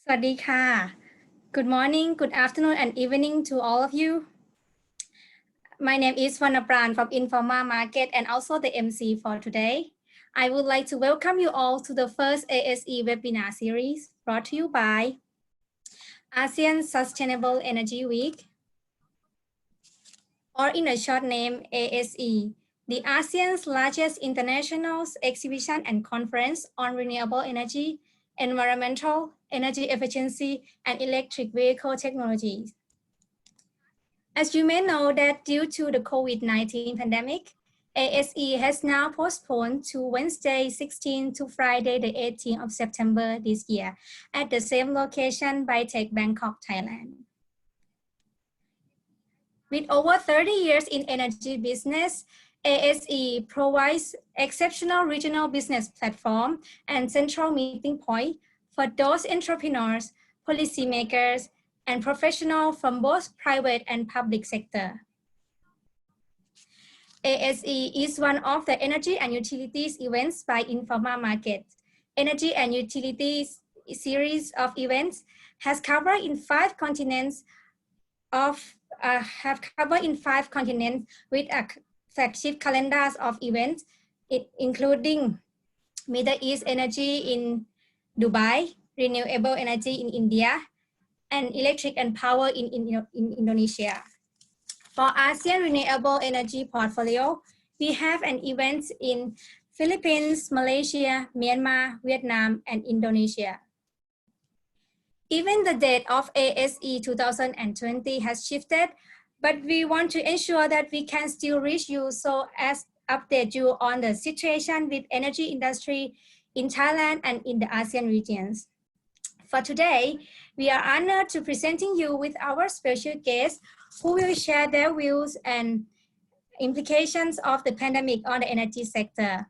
สวัสดีค่ะ Good morning, good afternoon, and evening to all of you. My name is Vanapran from Informa Market and also the MC for today. I would like to welcome you all to the first ASE webinar series brought to you by ASEAN Sustainable Energy Week, or in a short name, ASE, the ASEAN's largest international exhibition and conference on renewable energy, environmental, energy efficiency, and electric vehicle technologies. As you may know that due to the COVID-19 pandemic, ASE has now postponed to Wednesday 16 to Friday the 18th of September this year at the same location by Tech Bangkok, Thailand. With over 30 years in energy business, ASE provides exceptional regional business platform and central meeting point for those entrepreneurs, policymakers, and professionals from both private and public sector. ASE is one of the energy and utilities events by Informa Market. Energy and utilities series of events has covered in 5 continents with a flagship calendars of events, including Middle East Energy in Dubai, Renewable Energy in India, and Electric and Power in Indonesia. For ASEAN Renewable Energy Portfolio, we have an event in Philippines, Malaysia, Myanmar, Vietnam, and Indonesia. Even the date of ASE 2020 has shifted, but we want to ensure that we can still reach you so as update you on the situation with energy industry in Thailand and in the ASEAN regions. For today, we are honored to presenting you with our special guests who will share their views and implications of the pandemic on the energy sector.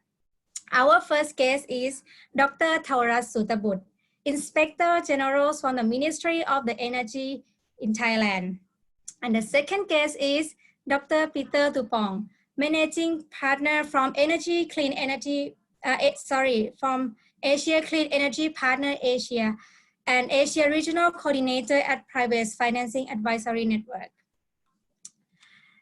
Our first guest is Dr. Thawarat Sutabut, Inspector General from the Ministry of the Energy in Thailand. And the second guest is Dr. Peter Tupong, Managing Partner from from Asia Clean Energy Partner Asia and Asia Regional Coordinator at Private Financing Advisory Network.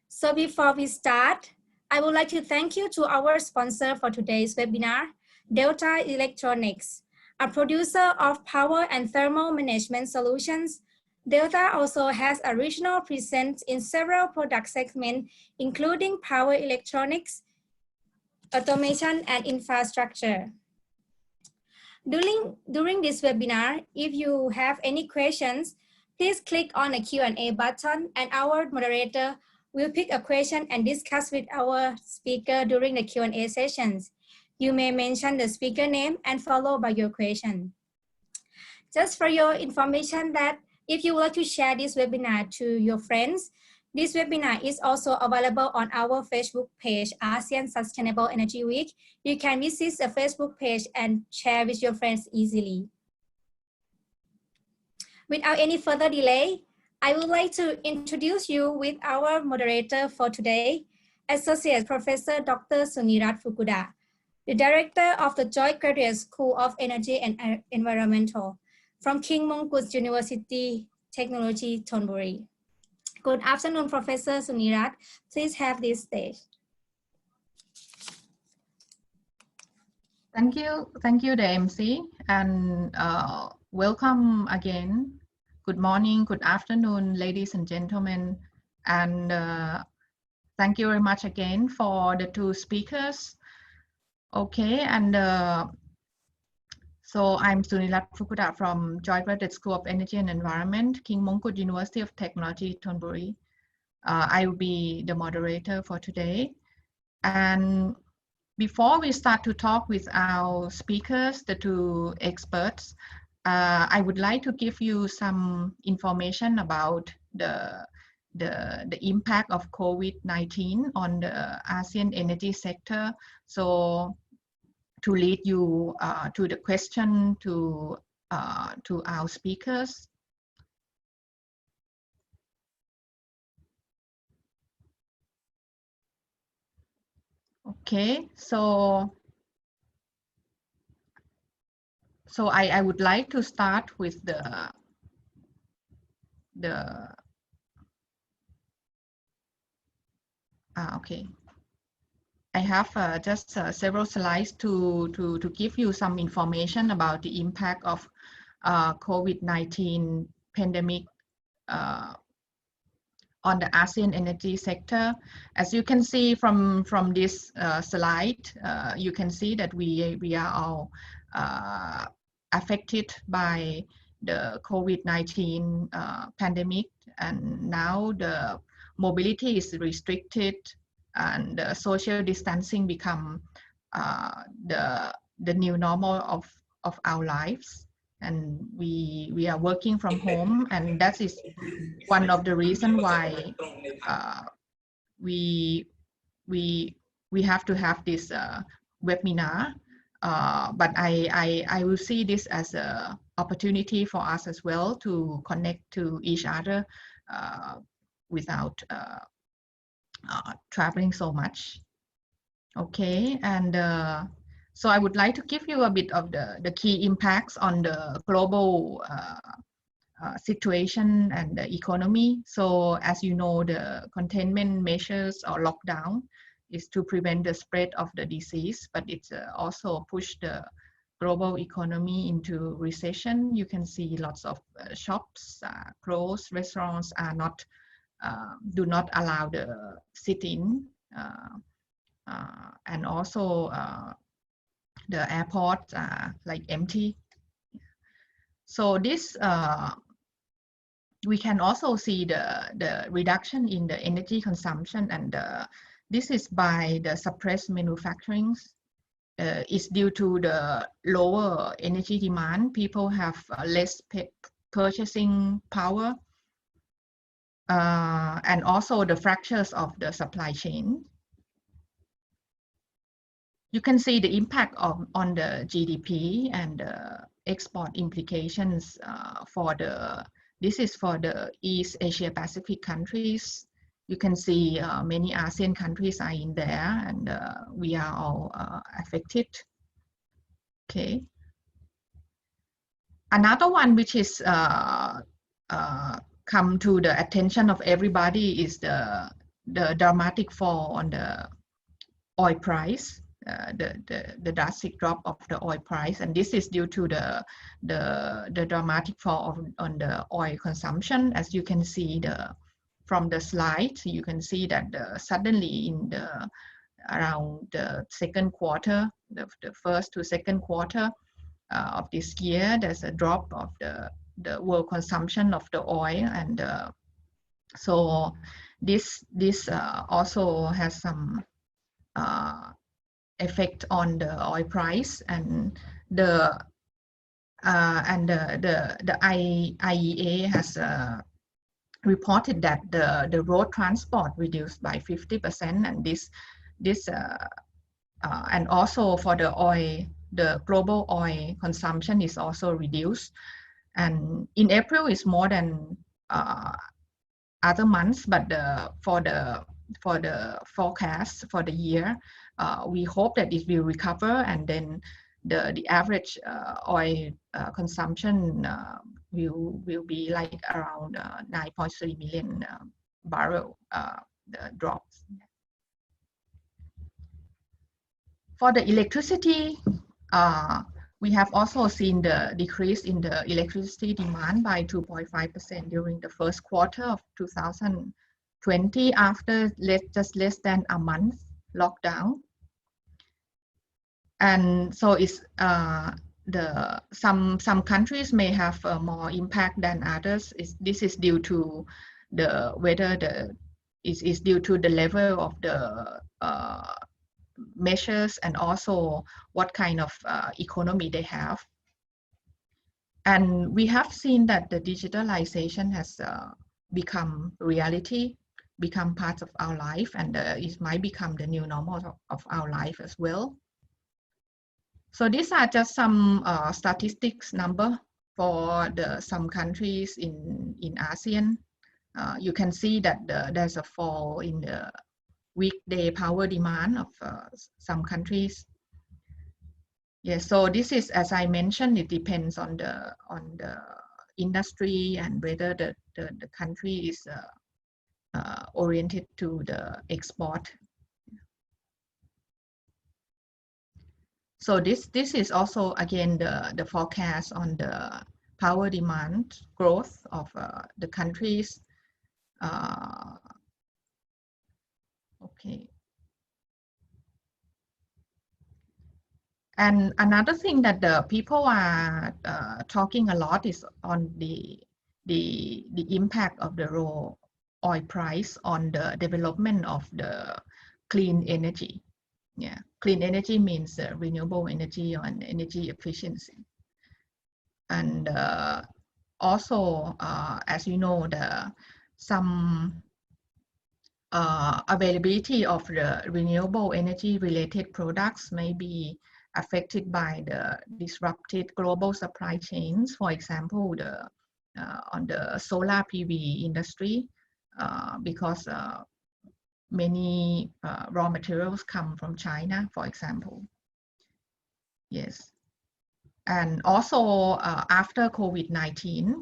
So before we start, I would like to thank you to our sponsor for today's webinar, Delta Electronics, a producer of power and thermal management solutions. Delta also has a regional presence in several product segments, including power electronics, automation, and infrastructure. During this webinar, if you have any questions, please click on the Q&A button and our moderator will pick a question and discuss with our speaker during the Q&A sessions. You may mention the speaker name and follow by your question. Just for your information that if you would like to share this webinar to your friends, this webinar is also available on our Facebook page, ASEAN Sustainable Energy Week. You can visit the Facebook page and share with your friends easily. Without any further delay, I would like to introduce you with our moderator for today, Associate Professor Dr. Sunirat Fukuda, the Director of the Joint Graduate School of Energy and Environmental from King Mongkut University Technology, Thonburi. Good afternoon, Professor Sunirat. Please have this stage. Thank you, the MC, and welcome again. Good morning, good afternoon, ladies and gentlemen, and thank you very much again for the 2 speakers. Okay, and so I'm Sunirat Fukuda from Joint Graduate School of Energy and Environment, King Mongkut University of Technology, Thonburi. I will be the moderator for today. And before we start to talk with our speakers, the 2 experts, I would like to give you some information about the impact of COVID-19 on the ASEAN energy sector. So to lead you to the question to our speakers. Okay, so So I would like to start with okay. I have just several slides to give you some information about the impact of COVID-19 pandemic on the ASEAN energy sector. As you can see from this slide, you can see that we are all affected by the COVID-19 pandemic, and now the mobility is restricted and social distancing become the new normal of our lives, and we are working from home, and that is one of the reasons why we have to have this webinar. But I will see this as an opportunity for us as well to connect to each other without traveling so much. Okay, and so I would like to give you a bit of the key impacts on the global situation and the economy. So as you know, the containment measures or lockdown is to prevent the spread of the disease, but it's also pushed the global economy into recession. You can see lots of shops closed, restaurants are not do not allow the sit-in, and also the airports are like empty. So this we can also see the reduction in the energy consumption, and this is by the suppressed manufacturing. It's due to the lower energy demand. People have less purchasing power, and also the fractures of the supply chain. You can see the impact on the GDP and export implications for this is for the East Asia Pacific countries. You can see many ASEAN countries are in there, and we are all affected. Okay. Another one which is come to the attention of everybody is the dramatic fall on the oil price. The drastic drop of the oil price, and this is due to the dramatic fall on the oil consumption. As you can see from the slide, you can see that suddenly in around the second quarter, the first to second quarter of this year, there's a drop of the world consumption of the oil, and so this also has some effect on the oil price, and the IEA has reported that the road transport reduced by 50%, and this and also for the oil, the global oil consumption is also reduced, and in April is more than other months, but for the forecast for the year, we hope that it will recover, and then the average oil consumption will be like around 9.3 million barrel the drops. For the electricity, we have also seen the decrease in the electricity demand by 2.5% during the first quarter of 2020 after just less than a month lockdown. And so it's some countries may have more impact than others. This is due to is due to the level of the measures, and also what kind of economy they have. And we have seen that the digitalization has become reality, become part of our life, and it might become the new normal of our life as well. So these are just some statistics number for some countries in ASEAN. You can see that there's a fall in the weekday power demand of some countries. Yes, so this is, as I mentioned, it depends on the industry and whether the country is oriented to the export. So this is also again the forecast on the power demand growth of the countries. Okay. And another thing that the people are talking a lot is on the impact of the raw oil price on the development of the clean energy. Yeah, clean energy means renewable energy and energy efficiency. And also, as you know, some availability of the renewable energy related products may be affected by the disrupted global supply chains. For example, on the solar PV industry, because many raw materials come from China, for example. Yes. And also after COVID-19,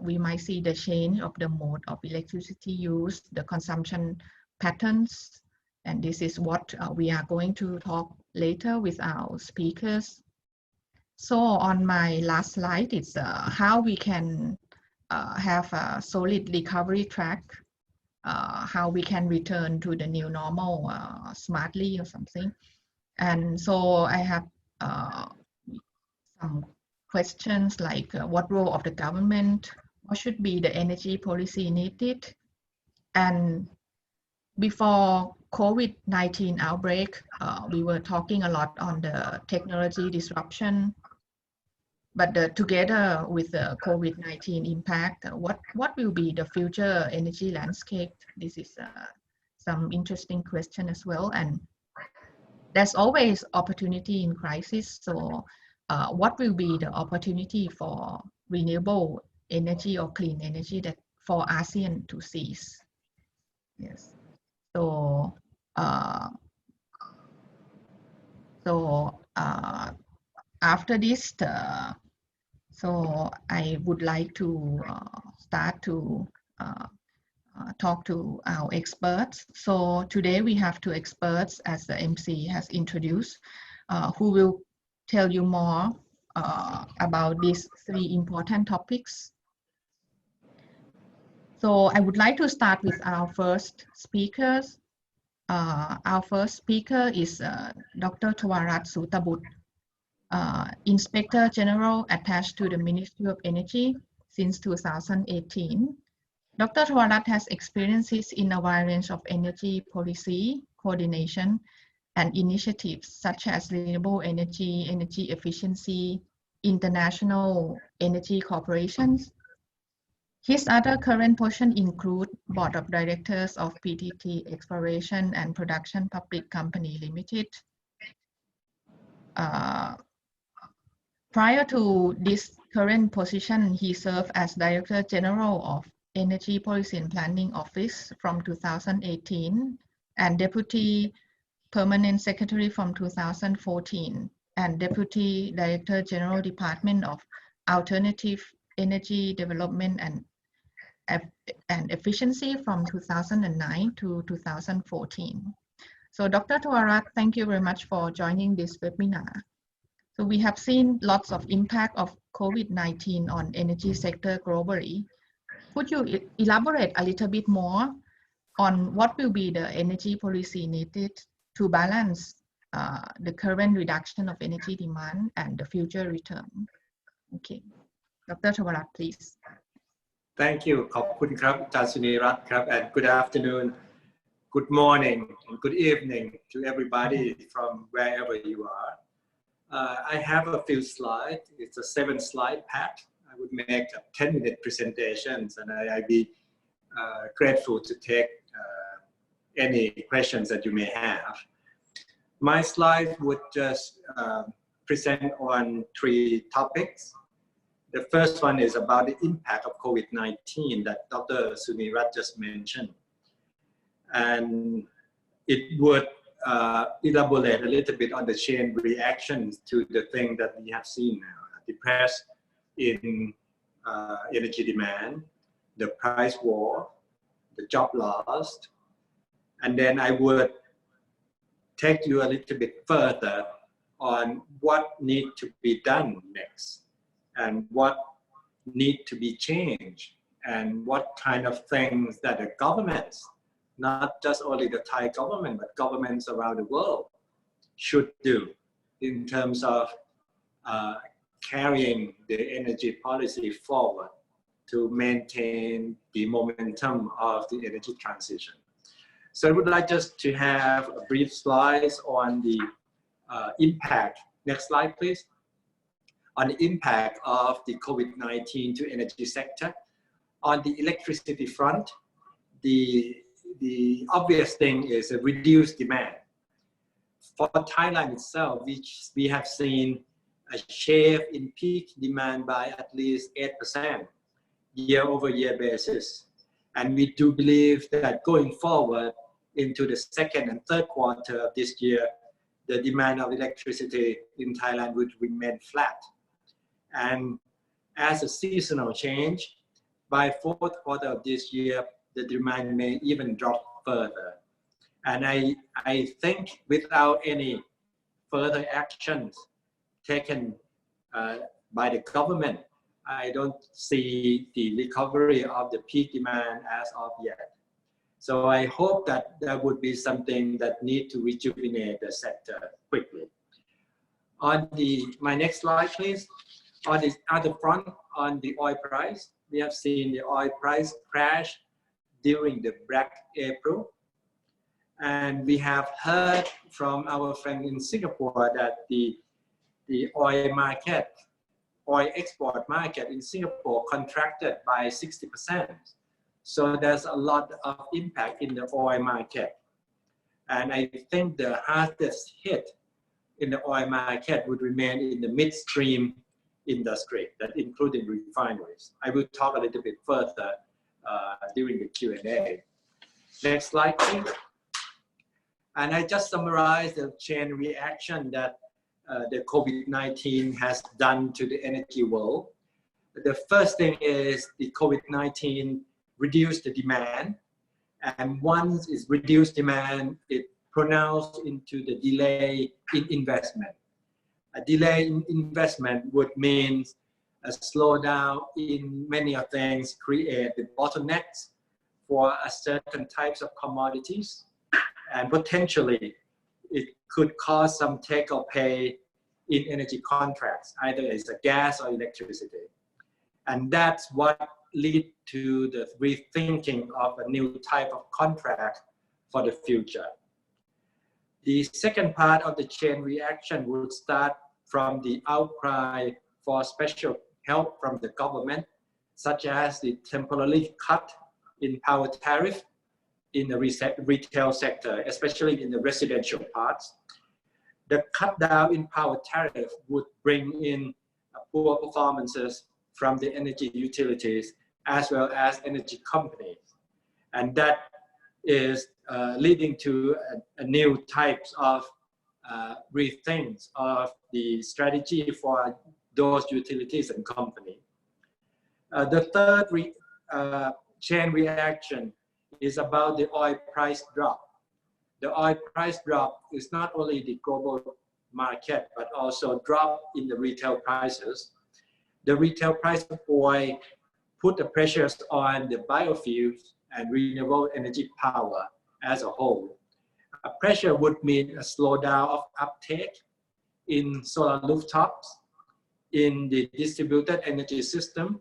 we might see the change of the mode of electricity use, the consumption patterns, and this is what we are going to talk later with our speakers. So on my last slide, it's how we can have a solid recovery track, how we can return to the new normal smartly or something. And so I have some questions like what role of the government, what should be the energy policy needed, and before COVID-19 outbreak, we were talking a lot on the technology disruption, but together with the COVID-19 impact, what will be the future energy landscape? This is some interesting question as well, and there's always opportunity in crisis. So what will be the opportunity for renewable energy or clean energy that for ASEAN to seize? Yes. So after this, so I would like to start to talk to our experts. So today we have two experts, as the MC has introduced, who will tell you more about these three important topics. So I would like to start with our first speakers. Our first speaker is Dr. Tawarat Sutabut, Inspector General attached to the Ministry of Energy since 2018. Dr. Tawarat has experiences in a wide range of energy policy, coordination, and initiatives such as renewable energy, energy efficiency, international energy corporations. His other current positions include Board of Directors of PTT Exploration and Production Public Company Limited. Prior to this current position, he served as Director General of Energy Policy and Planning Office from 2018 and Deputy Permanent Secretary from 2014 and Deputy Director General Department of Alternative Energy Development and Efficiency from 2009 to 2014. So Dr. Tawarat, thank you very much for joining this webinar. So we have seen lots of impact of COVID-19 on energy sector globally. Could you elaborate a little bit more on what will be the energy policy needed to balance the current reduction of energy demand and the future return? Okay, Dr. Tawarat, please. Thank you. ขอบคุณครับ อาจารย์สุนีรัตน์ครับ and good afternoon, good morning, and good evening to everybody from wherever you are. I have a few slides. It's a 7-slide pack. I would make 10-minute presentations, and I'd be grateful to take any questions that you may have. My slides would just present on 3 topics. The first one is about the impact of COVID-19 that Dr. Sunirat just mentioned. And it would elaborate a little bit on the chain reactions to the thing that we have seen now, depressed in energy demand, the price war, the job loss, and then I would take you a little bit further on what needs to be done next and what need to be changed and what kind of things that the governments, not just only the Thai government, but governments around the world should do in terms of carrying the energy policy forward to maintain the momentum of the energy transition. So I would like just to have a brief slides on the impact. Next slide, please. On the impact of the COVID-19 to energy sector. On the electricity front, the obvious thing is a reduced demand. For Thailand itself, we have seen a shift in peak demand by at least 8% year-over-year basis. And we do believe that going forward into the second and third quarter of this year, the demand of electricity in Thailand would remain flat. And as a seasonal change, by fourth quarter of this year, the demand may even drop further. And I think without any further actions taken by the government, I don't see the recovery of the peak demand as of yet. So I hope that that would be something that need to rejuvenate the sector quickly. On my next slide, please. On the other front, on the oil price, we have seen the oil price crash during the Black April. And we have heard from our friend in Singapore that the oil market, oil export market in Singapore contracted by 60%. So there's a lot of impact in the oil market. And I think the hardest hit in the oil market would remain in the midstream industry, that including refineries. I will talk a little bit further during the Q&A. Next slide, please. And I just summarized the chain reaction that the COVID-19 has done to the energy world. The first thing is the COVID-19 reduced the demand. And once it's reduced demand, it pronounced into the delay in investment. A delay in investment would mean a slowdown in many of things, create the bottlenecks for a certain types of commodities. And potentially, it could cause some take or pay in energy contracts, either as a gas or electricity. And that's what lead to the rethinking of a new type of contract for the future. The second part of the chain reaction would start from the outcry for special help from the government, such as the temporary cut in power tariff in the retail sector, especially in the residential parts. The cut down in power tariff would bring in poor performances from the energy utilities as well as energy companies. And that is leading to a new types of rethinks of the strategy for those utilities and companies. The third chain reaction is about the oil price drop. The oil price drop is not only the global market, but also drop in the retail prices. The retail price of oil put the pressures on the biofuels and renewable energy power as a whole. A pressure would mean a slowdown of uptake in solar rooftops, in the distributed energy system,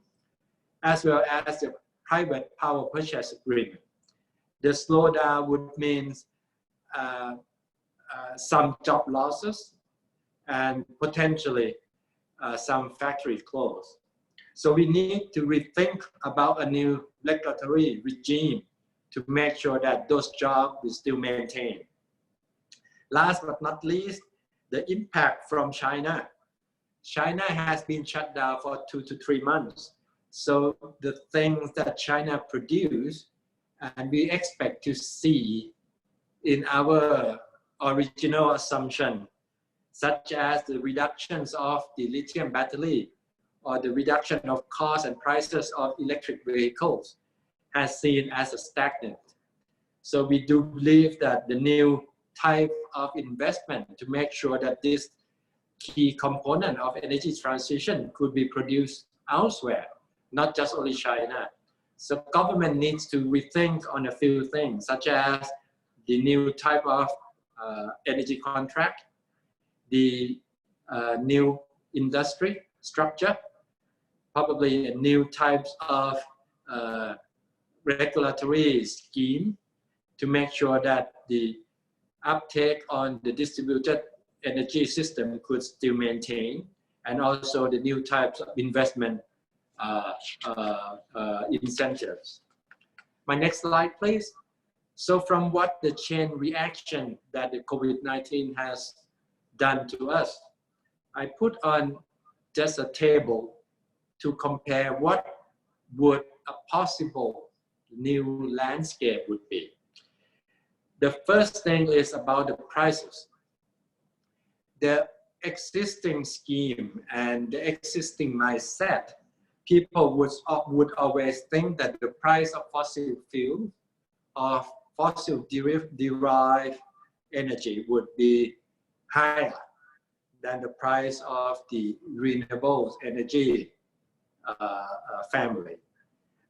as well as the private power purchase agreement. The slowdown would mean some job losses and potentially some factory close. So we need to rethink about a new regulatory regime to make sure that those jobs will still maintained. Last but not least, the impact from China. China has been shut down for 2 to 3 months. So the things that China produce, and we expect to see in our original assumption, such as the reductions of the lithium battery or the reduction of costs and prices of electric vehicles, has seen as a stagnant. So we do believe that the new type of investment to make sure that this key component of energy transition could be produced elsewhere, not just only China. So government needs to rethink on a few things, such as the new type of energy contract, the new industry structure, probably a new types of regulatory scheme to make sure that the uptake on the distributed energy system could still maintain, and also the new types of investment incentives. My next slide, please. So from what the chain reaction that the COVID-19 has done to us, I put on just a table to compare what would a possible new landscape would be. The first thing is about the prices. The existing scheme and the existing mindset, people would always think that the price of fossil fuel or fossil derived energy would be higher than the price of the renewable energy family.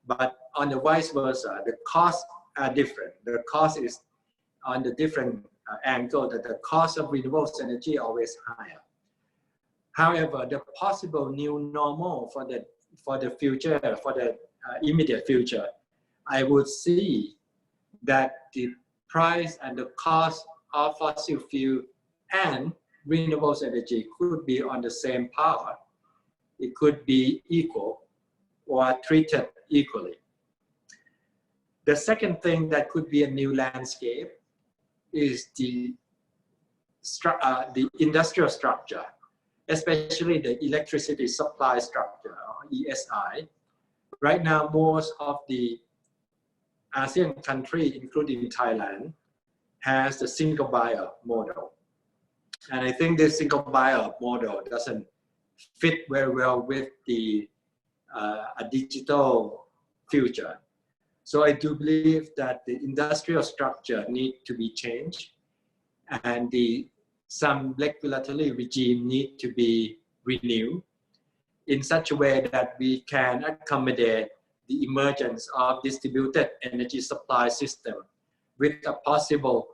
But on the vice versa, the costs are different. The cost is on the different angle, that the cost of renewable energy always higher. However, the possible new normal for the future, for the immediate future, I would see that the price and the cost of fossil fuel and renewable energy could be on the same par. It could be equal or treated equally. The second thing that could be a new landscape is the industrial structure, especially the electricity supply structure, or ESI. Right now, most of the ASEAN countries, including Thailand, has the single buyer model. And I think this single buyer model doesn't fit very well with a digital future. So I do believe that the industrial structure needs to be changed, and some regulatory regime need to be renewed in such a way that we can accommodate the emergence of distributed energy supply system with a possible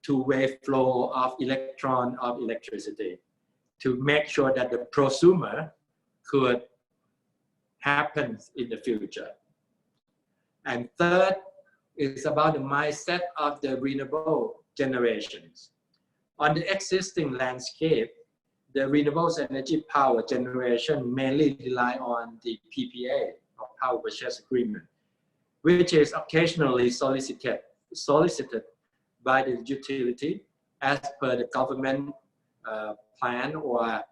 two-way flow of electron of electricity to make sure that the prosumer could happen in the future. And third is about the mindset of the renewable generations. On the existing landscape, the renewable energy power generation mainly rely on the PPA, or power purchase agreement, which is occasionally solicited by the utility as per the government plan or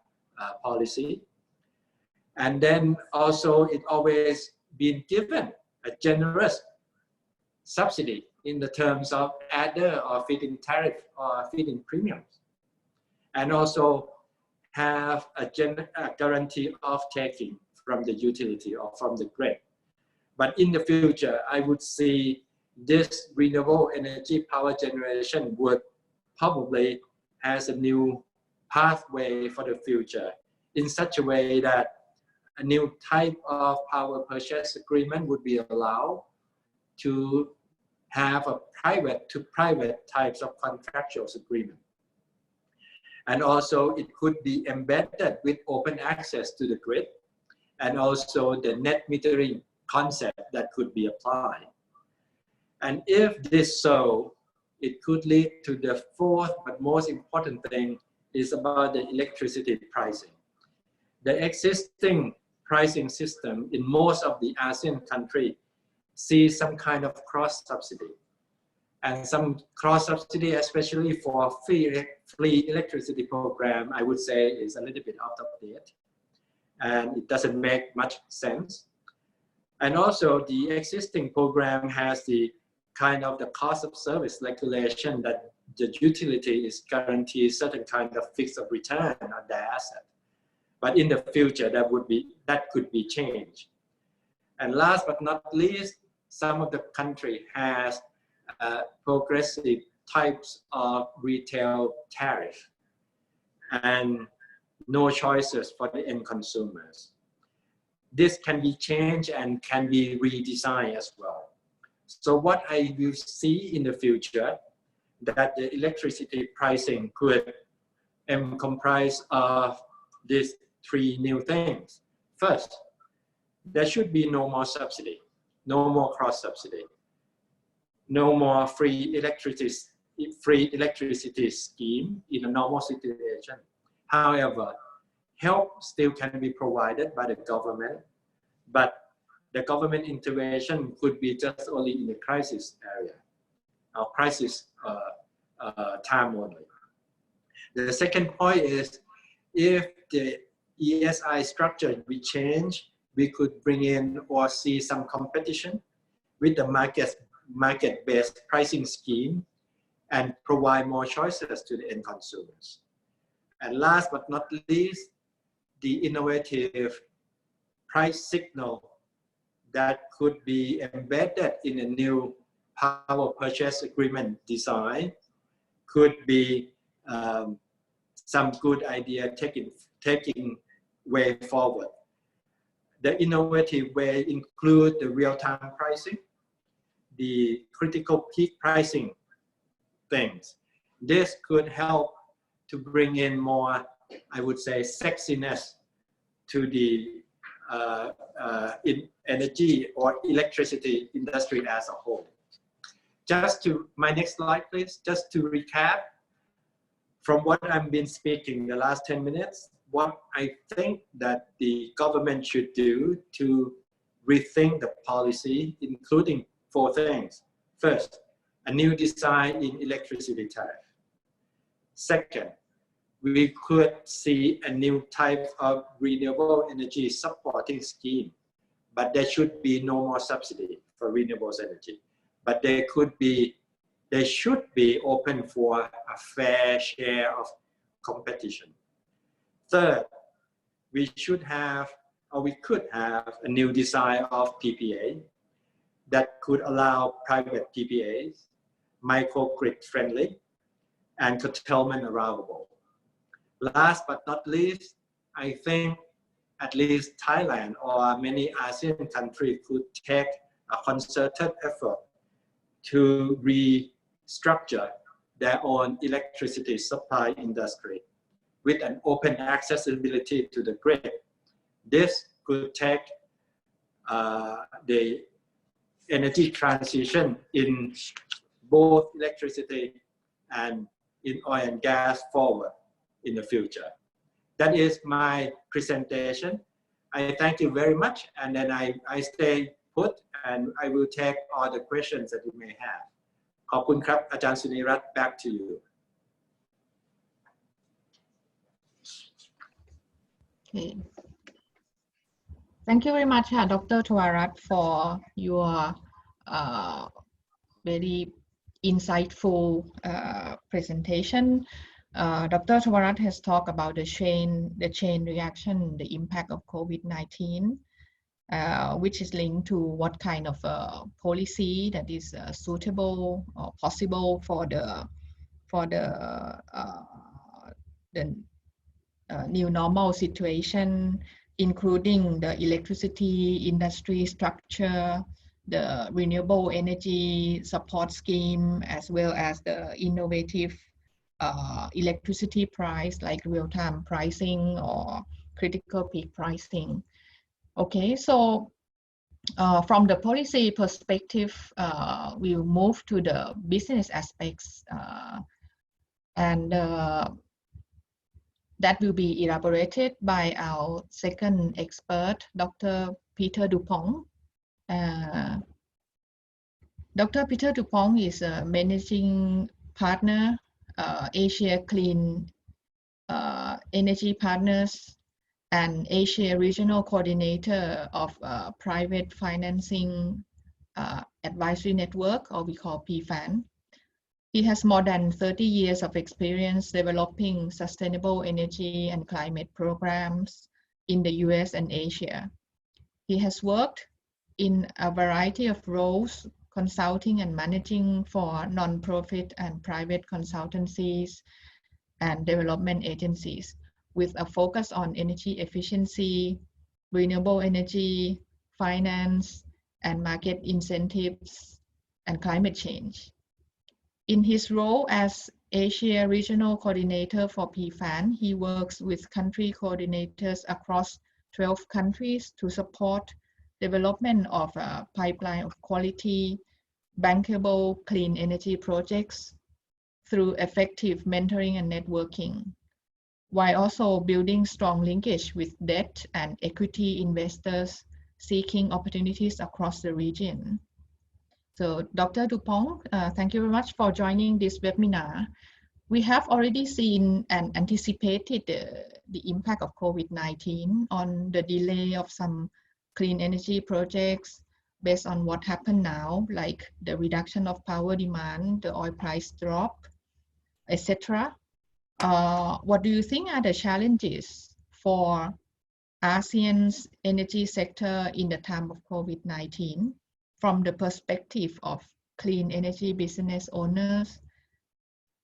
policy. And then also it always been given a generous subsidy in the terms of adder or feed-in tariff or feed-in premiums, and also have a guarantee of taking from the utility or from the grid. But in the future, I would see this renewable energy power generation would probably has a new pathway for the future in such a way that a new type of power purchase agreement would be allowed to have a private types of contractual agreement. And also it could be embedded with open access to the grid, and also the net metering concept that could be applied. And if this so, it could lead to the fourth but most important thing is about the electricity pricing. The existing pricing system in most of the ASEAN countries see some kind of cross subsidy, and some cross subsidy, especially for free electricity program, I would say is a little bit out of date, and it doesn't make much sense. And also the existing program has the kind of the cost of service regulation that the utility is guaranteed certain kind of fixed return on their asset. But in the future, that could be changed. And last but not least, some of the country has progressive types of retail tariff and no choices for the end consumers. This can be changed and can be redesigned as well. So what I will see in the future, that the electricity pricing could comprise of these three new things. First, there should be no more subsidy, no more cross subsidy, no more free electricity scheme in a normal situation. However, help still can be provided by the government, but the government intervention could be just only in the crisis area, or crisis time only. The second point is, if the ESI structure we change, we could bring in or see some competition with the market-based pricing scheme and provide more choices to the end consumers. And last but not least, the innovative price signal that could be embedded in a new power purchase agreement design could be some good idea taking way forward. The innovative way include the real-time pricing, the critical peak pricing things. This could help to bring in more, I would say, sexiness to the energy or electricity industry as a whole. My next slide, please. Just to recap from what I've been speaking the last 10 minutes, what I think that the government should do to rethink the policy, including 4 things. First, a new design in electricity tariff. Second, we could see a new type of renewable energy supporting scheme, but there should be no more subsidy for renewable energy. But they should be open for a fair share of competition. Third, we could have a new design of PPA that could allow private PPAs, microgrid friendly, and curtailment allowable. Last but not least, I think at least Thailand or many ASEAN countries could take a concerted effort to restructure their own electricity supply industry with an open accessibility to the grid. This could take the energy transition in both electricity and in oil and gas forward in the future. That is my presentation. I thank you very much, and then I stay put and I will take all the questions that you may have. ขอบคุณครับ อาจารย์สุนิรัตน์ back to you. Okay. Thank you very much, Dr. Tawarat, for your very insightful presentation. Dr. Tawarat has talked about the chain reaction, the impact of COVID-19, which is linked to what kind of policy that is suitable or possible for the new normal situation, including the electricity industry structure, the renewable energy support scheme, as well as the innovative electricity price like real-time pricing or critical peak pricing. Okay, so from the policy perspective, we'll move to the business aspects, and that will be elaborated by our second expert, Dr. Peter Dupont. Dr. Peter Dupont is a managing partner, Asia Clean Energy Partners, and Asia Regional Coordinator of Private Financing Advisory Network, or we call PFAN. He has more than 30 years of experience developing sustainable energy and climate programs in the US and Asia. He has worked in a variety of roles, consulting and managing for non-profit and private consultancies and development agencies, with a focus on energy efficiency, renewable energy, finance, and market incentives, and climate change. In his role as Asia Regional Coordinator for PFAN, he works with country coordinators across 12 countries to support development of a pipeline of quality, bankable clean energy projects through effective mentoring and networking, while also building strong linkage with debt and equity investors seeking opportunities across the region. So Dr. Dupont, thank you very much for joining this webinar. We have already seen and anticipated the impact of COVID-19 on the delay of some clean energy projects based on what happened now, like the reduction of power demand, the oil price drop, etc. What do you think are the challenges for ASEAN's energy sector in the time of COVID-19 from the perspective of clean energy business owners?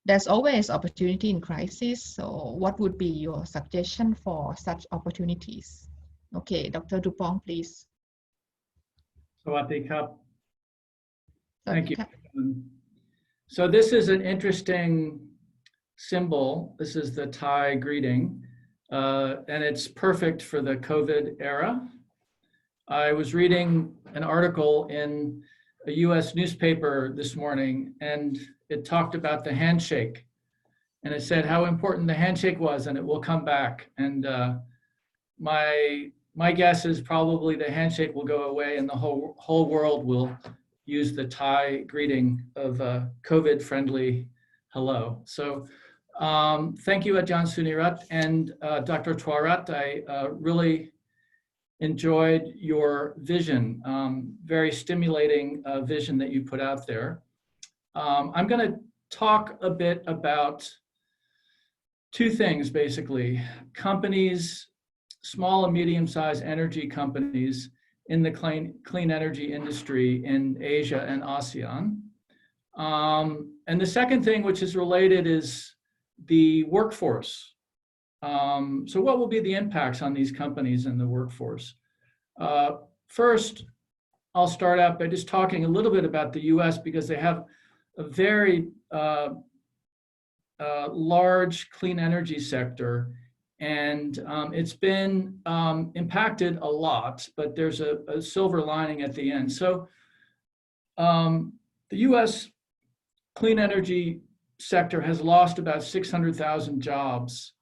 There's always opportunity in crisis, so what would be your suggestion for such opportunities? Okay, Dr. Dupont, please. Sawadee Krap. Thank you. So this is an interesting symbol. This is the Thai greeting, and it's perfect for the COVID era. I was reading an article in a US newspaper this morning, and it talked about the handshake. And it said how important the handshake was, and it will come back. And my guess is probably the handshake will go away and the whole world will use the Thai greeting of a COVID-friendly hello. So thank you, Ajahn Sunirat and Dr. Twarat. I really enjoyed your vision, very stimulating vision that you put out there. I'm going to talk a bit about two things, basically. Companies, small and medium-sized energy companies in the clean energy industry in Asia and ASEAN. And the second thing, which is related, is the workforce. So what will be the impacts on these companies and the workforce? First, I'll start out by just talking a little bit about the US, because they have a very large clean energy sector, and it's been impacted a lot, but there's a silver lining at the end. So the US clean energy sector has lost about 600,000 jobs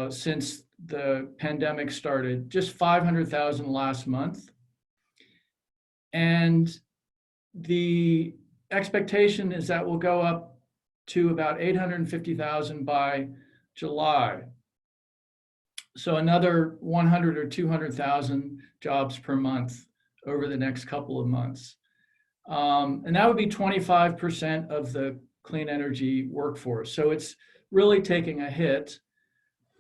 since the pandemic started, just 500,000 last month. And the expectation is that will go up to about 850,000 by July. So another 100 or 200,000 jobs per month over the next couple of months. And that would be 25% of the clean energy workforce. So it's really taking a hit.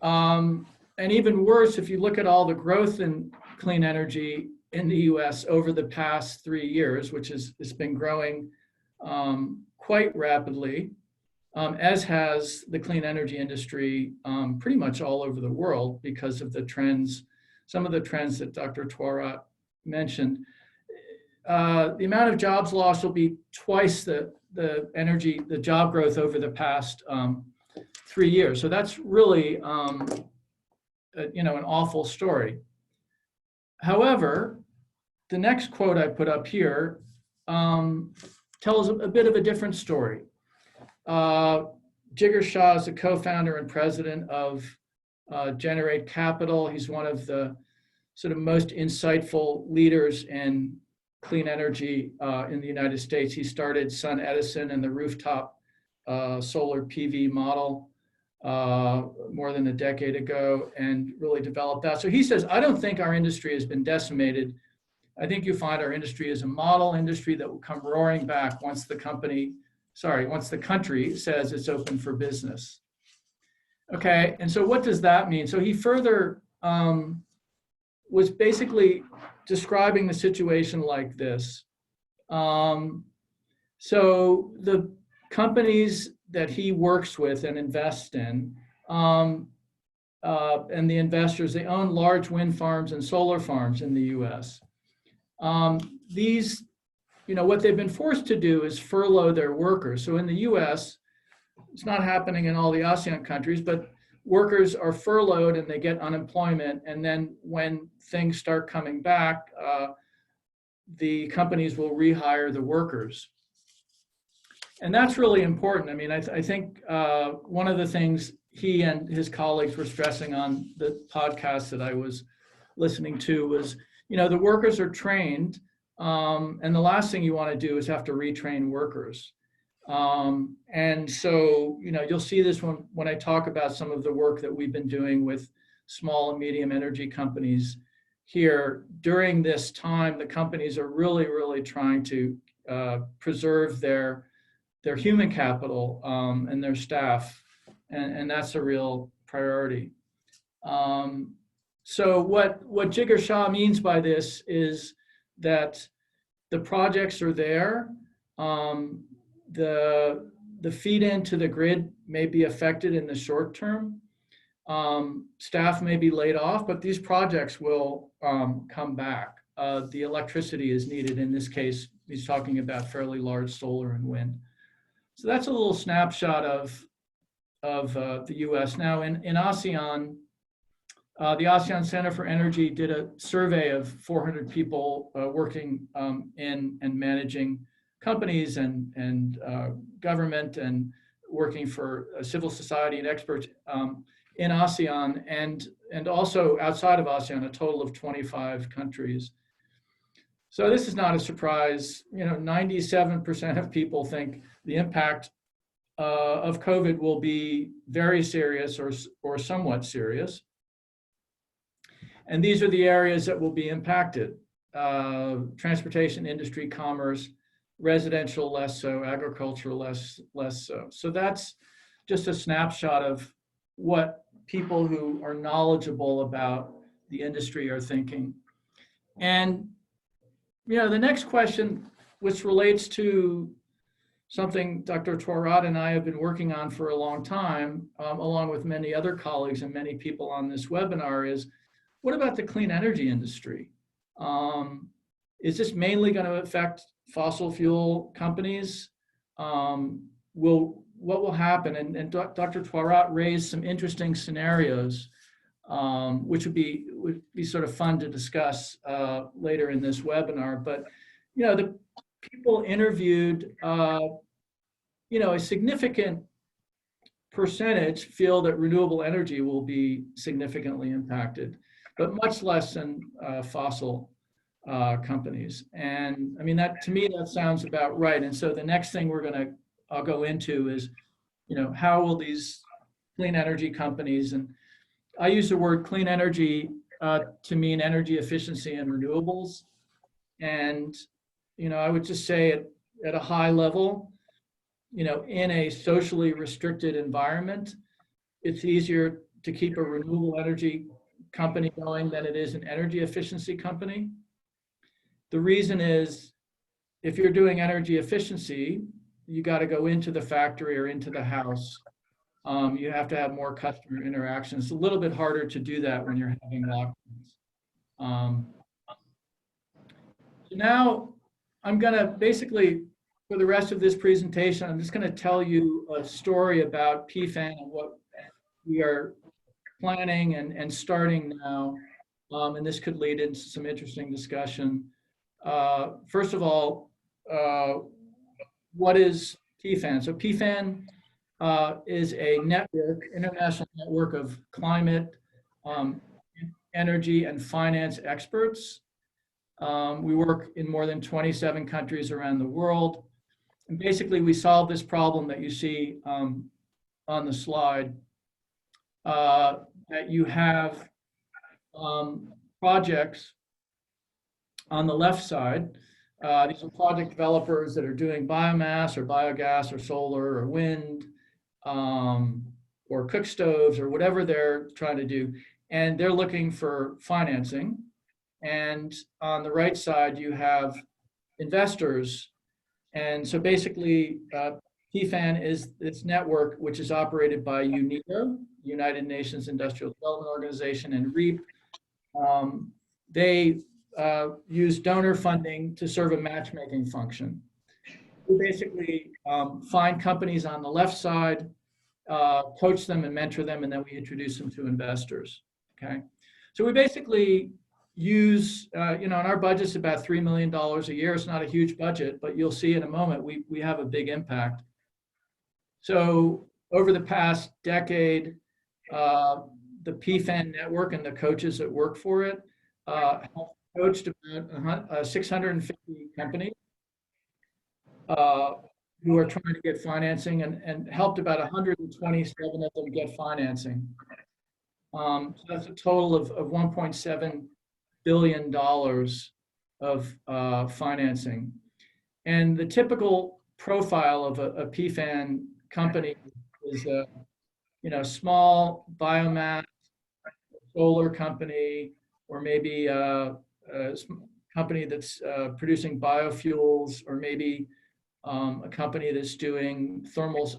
And even worse, if you look at all the growth in clean energy in the US over the past 3 years, which is, it's been growing quite rapidly, as has the clean energy industry pretty much all over the world because of the trends, some of the trends that Dr. Twarat mentioned. The amount of jobs lost will be twice the job growth over the past 3 years. So that's really, an awful story. However, the next quote I put up here tells a bit of a different story. Jigar Shah is the co-founder and president of Generate Capital. He's one of the sort of most insightful leaders in clean energy in the United States. He started Sun Edison and the rooftop solar PV model more than a decade ago and really developed that. So he says, I don't think our industry has been decimated. I think you find our industry is a model industry that will come roaring back once the country says it's open for business. Okay, and so what does that mean? So he further was basically describing the situation like this. So the companies that he works with and invests in, and the investors, they own large wind farms and solar farms in the US. These, what they've been forced to do is furlough their workers. So in the US, it's not happening in all the ASEAN countries, but workers are furloughed and they get unemployment. And then when things start coming back, the companies will rehire the workers. And that's really important. I mean, I think one of the things he and his colleagues were stressing on the podcast that I was listening to was, the workers are trained, and the last thing you want to do is have to retrain workers. And so, you'll see this when I talk about some of the work that we've been doing with small and medium energy companies here. During this time, the companies are really, really trying to preserve their human capital and their staff, and that's a real priority. So what Jigar Shah means by this is that the projects are there. The feed into the grid may be affected in the short term. Staff may be laid off, but these projects will come back. The electricity is needed. In this case, he's talking about fairly large solar and wind. So that's a little snapshot of the US. Now in ASEAN, the ASEAN Center for Energy did a survey of 400 people working in and managing companies and government and working for civil society and experts in ASEAN and also outside of ASEAN, a total of 25 countries. So this is not a surprise. 97% of people think the impact of COVID will be very serious or somewhat serious. And these are the areas that will be impacted: transportation, industry, commerce, residential less so, agricultural less so. So that's just a snapshot of what people who are knowledgeable about the industry are thinking. And the next question, which relates to something Dr. Twarat and I have been working on for a long time, along with many other colleagues and many people on this webinar, is what about the clean energy industry? Is this mainly going to affect fossil fuel companies? What will happen? And Dr. Twarat raised some interesting scenarios, which would be sort of fun to discuss later in this webinar. But the people interviewed, a significant percentage feel that renewable energy will be significantly impacted, but much less than fossil companies. And I mean, that to me, that sounds about right. And so the next thing I'll go into is, how will these clean energy companies, and I use the word clean energy to mean energy efficiency and renewables. And, I would just say at a high level, in a socially restricted environment, it's easier to keep a renewable energy company going than it is an energy efficiency company. The reason is, if you're doing energy efficiency, you got to go into the factory or into the house. You have to have more customer interaction. It's a little bit harder to do that when you're having lockdowns. So now I'm going to basically, for the rest of this presentation, I'm just going to tell you a story about PFAN and what we are planning and starting now. And this could lead into some interesting discussion. First of all, what is PFAN? So PFAN is a network, international network of climate, energy, and finance experts. We work in more than 27 countries around the world. And basically, we solve this problem that you see on the slide, that you have projects On the left side, these are project developers that are doing biomass or biogas or solar or wind or cook stoves or whatever they're trying to do. And they're looking for financing. And on the right side, you have investors. And so basically, PFAN is this network, which is operated by UNIDO, United Nations Industrial Development Organization, and REAP. They use donor funding to serve a matchmaking function. We basically find companies on the left side, coach them and mentor them, and then we introduce them to investors, okay? So we basically use, and our budget's about $3 million a year. It's not a huge budget, but you'll see in a moment, we have a big impact. So over the past decade, the PFAN network and the coaches that work for it have coached about 650 companies who are trying to get financing and helped about 127 of them get financing. So that's a total of $1.7 billion of financing. And the typical profile of a PFAN company is a small biomass solar company, or maybe a company that's producing biofuels, or maybe a company that's doing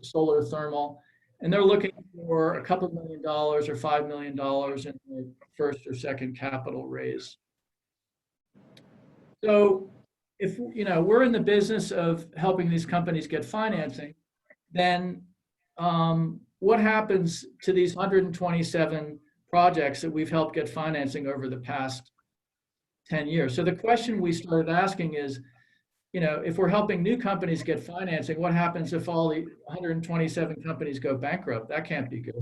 solar thermal, and they're looking for a couple $1 million or $5 million in the first or second capital raise. So if we're in the business of helping these companies get financing, then what happens to these 127 projects that we've helped get financing over the past 10 years? So the question we started asking is, if we're helping new companies get financing, what happens if all the 127 companies go bankrupt? That can't be good.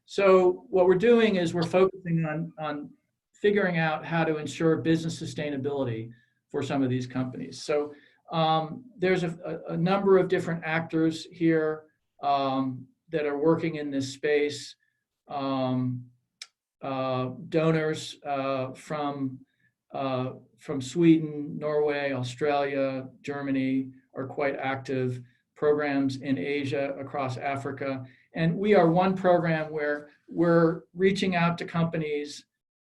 So what we're doing is we're focusing on figuring out how to ensure business sustainability for some of these companies. So there's a number of different actors here that are working in this space. Donors from Sweden, Norway, Australia, Germany are quite active. Programs in Asia, across Africa. And we are one program where we're reaching out to companies,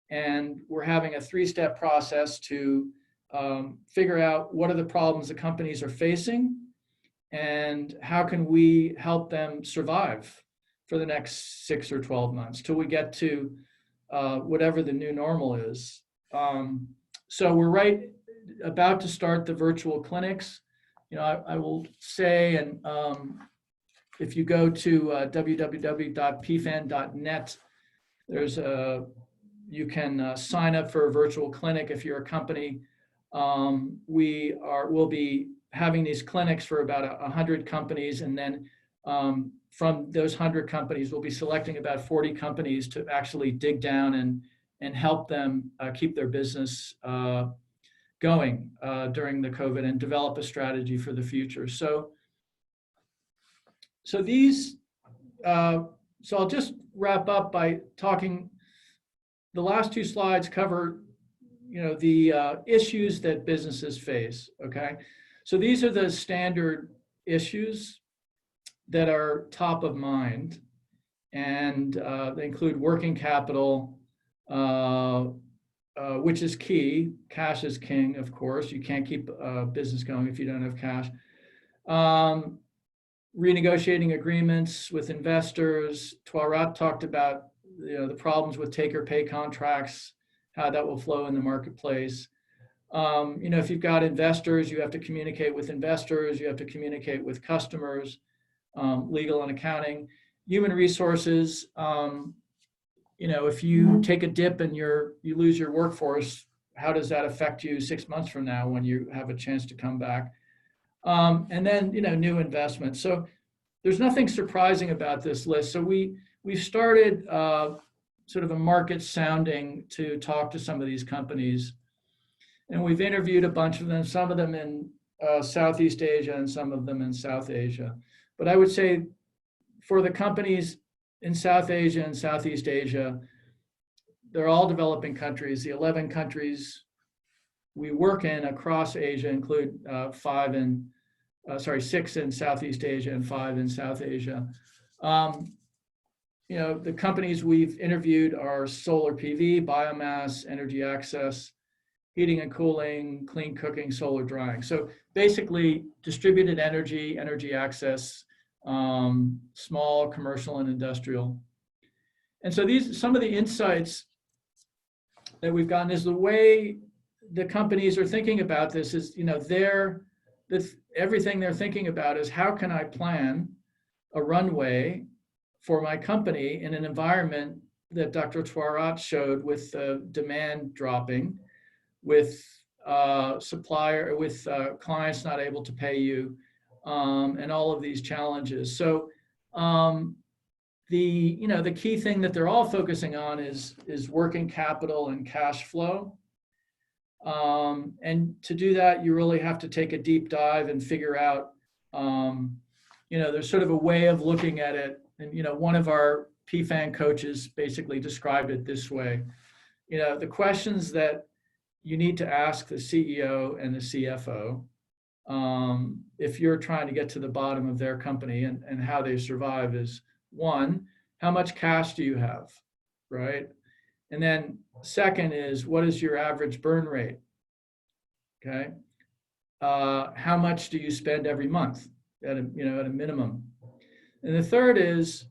and we're having a 3-step process to figure out what are the problems the companies are facing and how can we help them survive for the next 6 or 12 months till we get to whatever the new normal is. So we're right about to start the virtual clinics. I will say, and if you go to www.pfan.net, you can sign up for a virtual clinic if you're a company. We'll be having these clinics for about 100 companies, and then from those 100 companies, we'll be selecting about 40 companies to actually dig down and help them keep their business going during the COVID and develop a strategy for the future. So I'll just wrap up by talking. The last 2 slides cover, the issues that businesses face. Okay, so these are the standard issues that are top of mind, and they include working capital, which is key. Cash is king, of course. You can't keep a business going if you don't have cash. Renegotiating agreements with investors. Twarat talked about the problems with take-or-pay contracts, how that will flow in the marketplace. If you've got investors, you have to communicate with investors, you have to communicate with customers, legal and accounting. Human resources, if you take a dip and you lose your workforce, how does that affect you 6 months from now when you have a chance to come back? And then, new investments. So there's nothing surprising about this list. So we've started sort of a market sounding to talk to some of these companies. And we've interviewed a bunch of them, some of them in Southeast Asia and some of them in South Asia. But I would say for the companies in South Asia and Southeast Asia, they're all developing countries. The 11 countries we work in across Asia include 6 in Southeast Asia and 5 in South Asia. You know, the companies we've interviewed are solar PV, biomass, energy access, heating and cooling, clean cooking, solar drying. So basically distributed energy, energy access, small commercial and industrial. And so some of the insights that we've gotten is the way the companies are thinking about this is, you know, everything they're thinking about is how can I plan a runway for my company in an environment that Dr. Twarat showed with demand dropping, with clients not able to pay you, and all of these challenges. So the key thing that they're all focusing on is working capital and cash flow. And to do that, you really have to take a deep dive and figure out, there's sort of a way of looking at it. And, one of our PFAN coaches basically described it this way. The questions that you need to ask the CEO and the CFO, if you're trying to get to the bottom of their company and how they survive is, one, how much cash do you have, right? And then second is, what is your average burn rate? Okay. How much do you spend every month at a minimum? And the third is,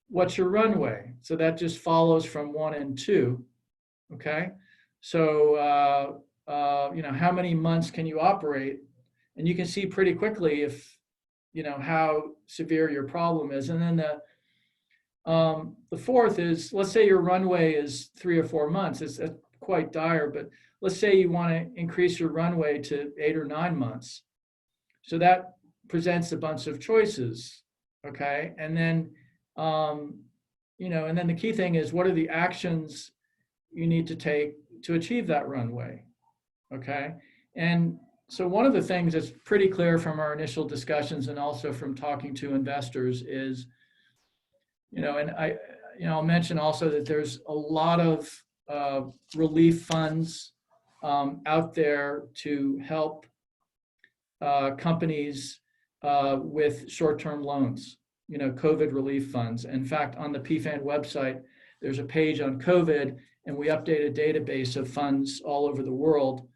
what's your runway? So that just follows from 1 and 2. Okay. So, how many months can you operate? And you can see pretty quickly if, how severe your problem is. And then the fourth is, let's say your runway is 3 or 4 months. It's quite dire, but let's say you want to increase your runway to 8 or 9 months. So that presents a bunch of choices. Okay. And then, and then the key thing is, what are the actions you need to take to achieve that runway? Okay. And so one of the things that's pretty clear from our initial discussions and also from talking to investors is, and I'll mention also that there's a lot of relief funds out there to help companies with short-term loans, COVID relief funds. In fact, on the PFAN website, there's a page on COVID, and we update a database of funds all over the world.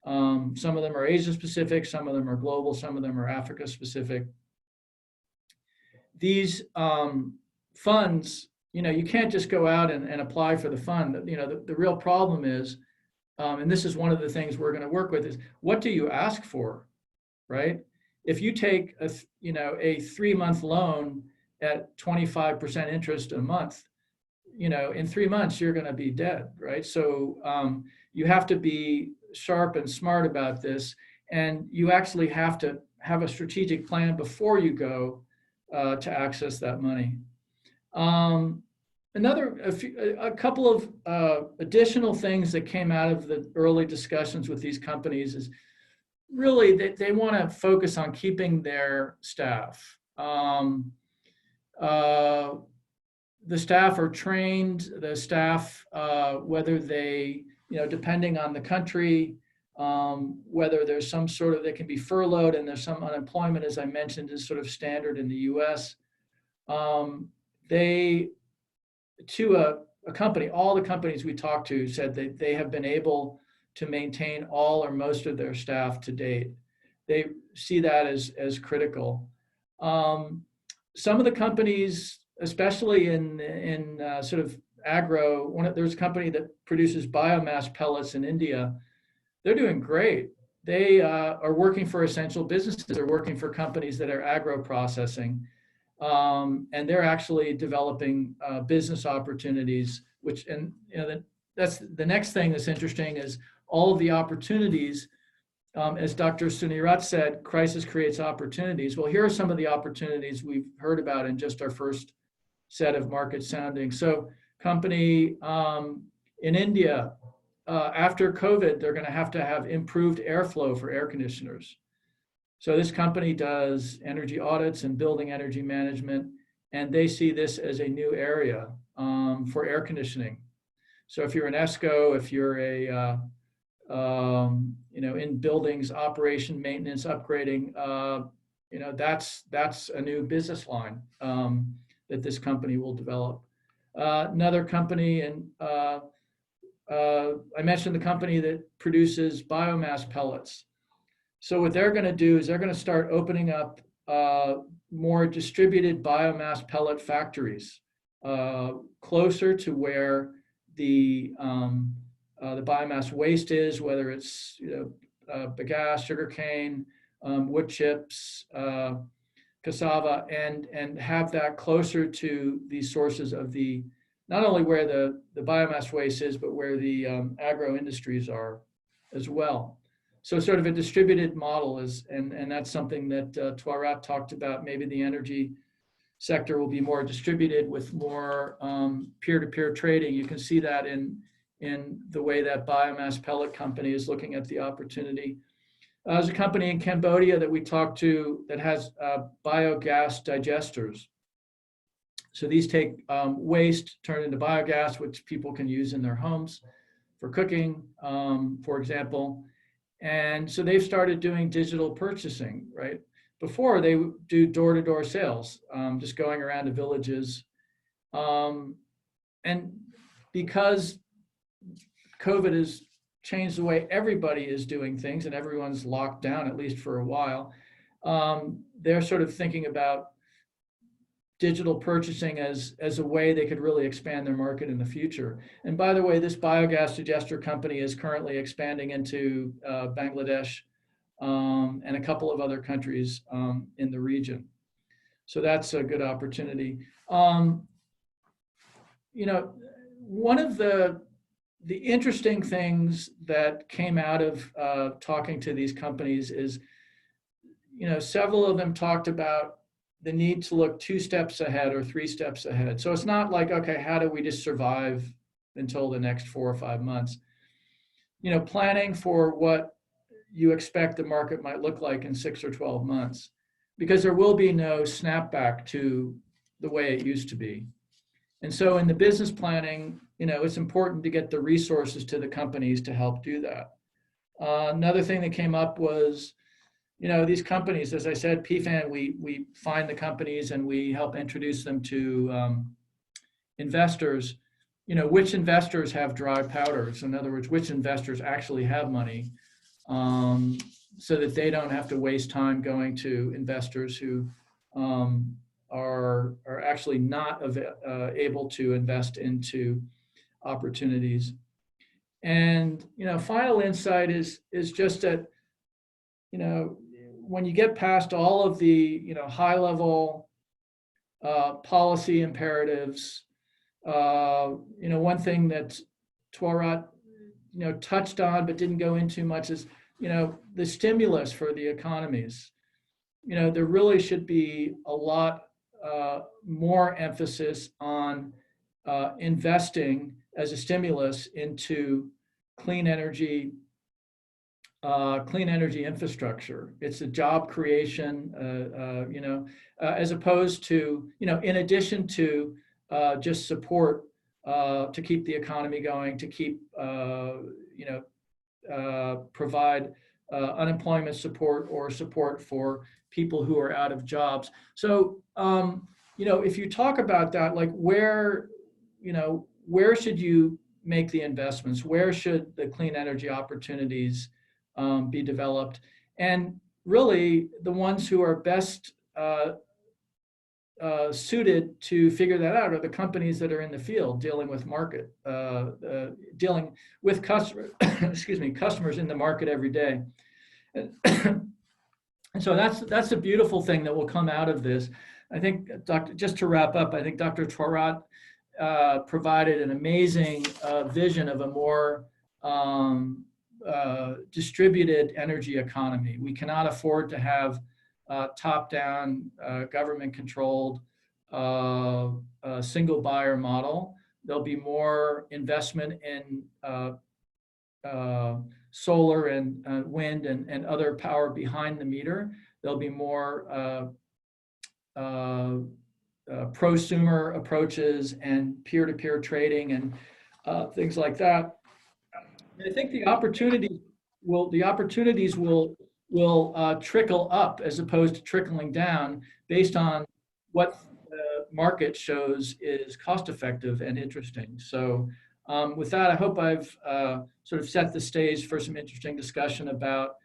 Some of them are Asia-specific, some of them are global, some of them are Africa-specific. These funds, you can't just go out and apply for the fund. The real problem is, and this is one of the things we're going to work with, is what do you ask for, right? If you take a 3-month loan at 25% interest a month, in 3 months, you're going to be dead, right? So you have to be sharp and smart about this, and you actually have to have a strategic plan before you go to access that money. A couple of additional things that came out of the early discussions with these companies is really they want to focus on keeping their staff. The staff are trained, the staff, whether they, depending on the country, whether there's some sort of, they can be furloughed and there's some unemployment, as I mentioned, is sort of standard in the US. A company, all the companies we talked to said that they have been able to maintain all or most of their staff to date. They see that as critical. Some of the companies, especially in sort of agro, there's a company that produces biomass pellets in India. They're doing great. They are working for essential businesses. They're working for companies that are agro processing. And they're actually developing business opportunities, that's the next thing that's interesting is all of the opportunities, as Dr. Sunirat said, crisis creates opportunities. Well, here are some of the opportunities we've heard about in just our first set of market sounding. So company in India, after COVID, they're going to have improved airflow for air conditioners. So this company does energy audits and building energy management, and they see this as a new area for air conditioning. So if you're an ESCO, if you're a in buildings, operation, maintenance, upgrading. That's a new business line that this company will develop. Another company, and I mentioned the company that produces biomass pellets. So what they're going to do is they're going to start opening up more distributed biomass pellet factories closer to where the biomass waste is, whether it's bagasse, sugarcane, wood chips, cassava, and have that closer to the sources of the, not only where the biomass waste is, but where the agro industries are as well. So sort of a distributed model is, and that's something that Twarat talked about. Maybe the energy sector will be more distributed with more peer-to-peer trading. You can see that in the way that biomass pellet company is looking at the opportunity. There's a company in Cambodia that we talked to that has biogas digesters. So these take waste, turn into biogas, which people can use in their homes for cooking, for example. And so they've started doing digital purchasing, right? Before they would do door-to-door sales, just going around to villages. And because COVID has changed the way everybody is doing things and everyone's locked down, at least for a while, they're sort of thinking about digital purchasing as a way they could really expand their market in the future. And by the way, this biogas digester company is currently expanding into Bangladesh and a couple of other countries in the region. So that's a good opportunity. One of the interesting things that came out of talking to these companies is, several of them talked about the need to look 2 steps ahead or 3 steps ahead. So it's not like, okay, how do we just survive until the next 4 or 5 months? Planning for what you expect the market might look like in 6 or 12 months, because there will be no snapback to the way it used to be. And so in the business planning, it's important to get the resources to the companies to help do that. Another thing that came up was, these companies, as I said, PFAN, we find the companies and we help introduce them to investors. Which investors have dry powders? In other words, which investors actually have money, so that they don't have to waste time going to investors who are actually not able to invest into opportunities. And final insight is just that when you get past all of the high level policy imperatives, one thing that Twarat touched on but didn't go into much is the stimulus for the economies. There really should be a lot more emphasis on investing as a stimulus into clean energy infrastructure. It's a job creation, as opposed to, in addition to just support to keep the economy going, to keep, provide unemployment support or support for people who are out of jobs. So, if you talk about that, like where should you make the investments? Where should the clean energy opportunities be developed? And really, the ones who are best suited to figure that out are the companies that are in the field dealing with market, dealing with customers, customers in the market every day. And so that's a beautiful thing that will come out of this. I think, just to wrap up, I think Dr. Twarat provided an amazing vision of a more distributed energy economy. We cannot afford to have top-down, government-controlled, single buyer model. There'll be more investment in solar and wind and other power behind the meter. There'll be more prosumer approaches and peer-to-peer trading and things like that. I think the opportunities will trickle up as opposed to trickling down based on what the market shows is cost effective and interesting. So with that, I hope I've sort of set the stage for some interesting discussion about,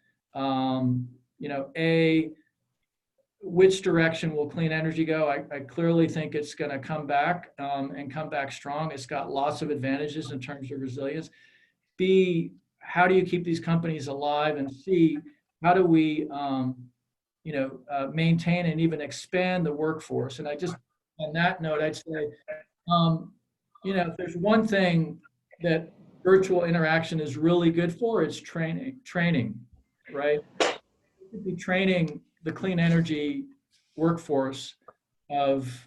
which direction will clean energy go. I clearly think it's going to come back and come back strong. It's got lots of advantages in terms of resilience. B, how do you keep these companies alive? And C, how do we, maintain and even expand the workforce? And I just, on that note, I'd say, if there's one thing that virtual interaction is really good for, it's training, right? We could be training the clean energy workforce of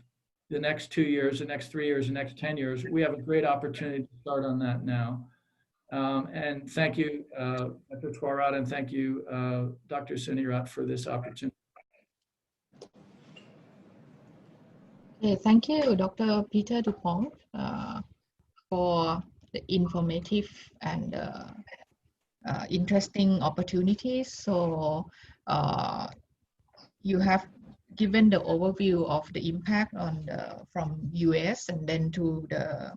the next 2 years, the next 3 years, the next 10 years. We have a great opportunity to start on that now. And thank you, Dr. Twarat, and thank you, Dr. Sunirat, for this opportunity. Okay, thank you, Dr. Peter Dupont, for the informative and interesting opportunities. So you have given the overview of the impact on from US and then to the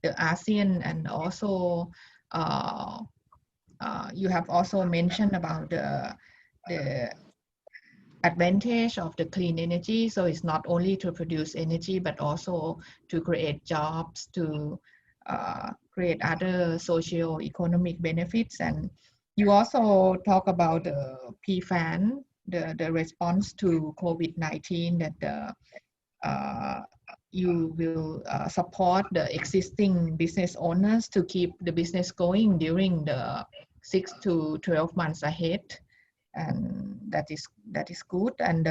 ASEAN, and also you have also mentioned about the advantage of the clean energy. So it's not only to produce energy, but also to create jobs, to create other socio-economic benefits. And you also talk about the PFAN, the response to COVID-19, that you will support the existing business owners to keep the business going during the 6 to 12 months ahead, and that is good. And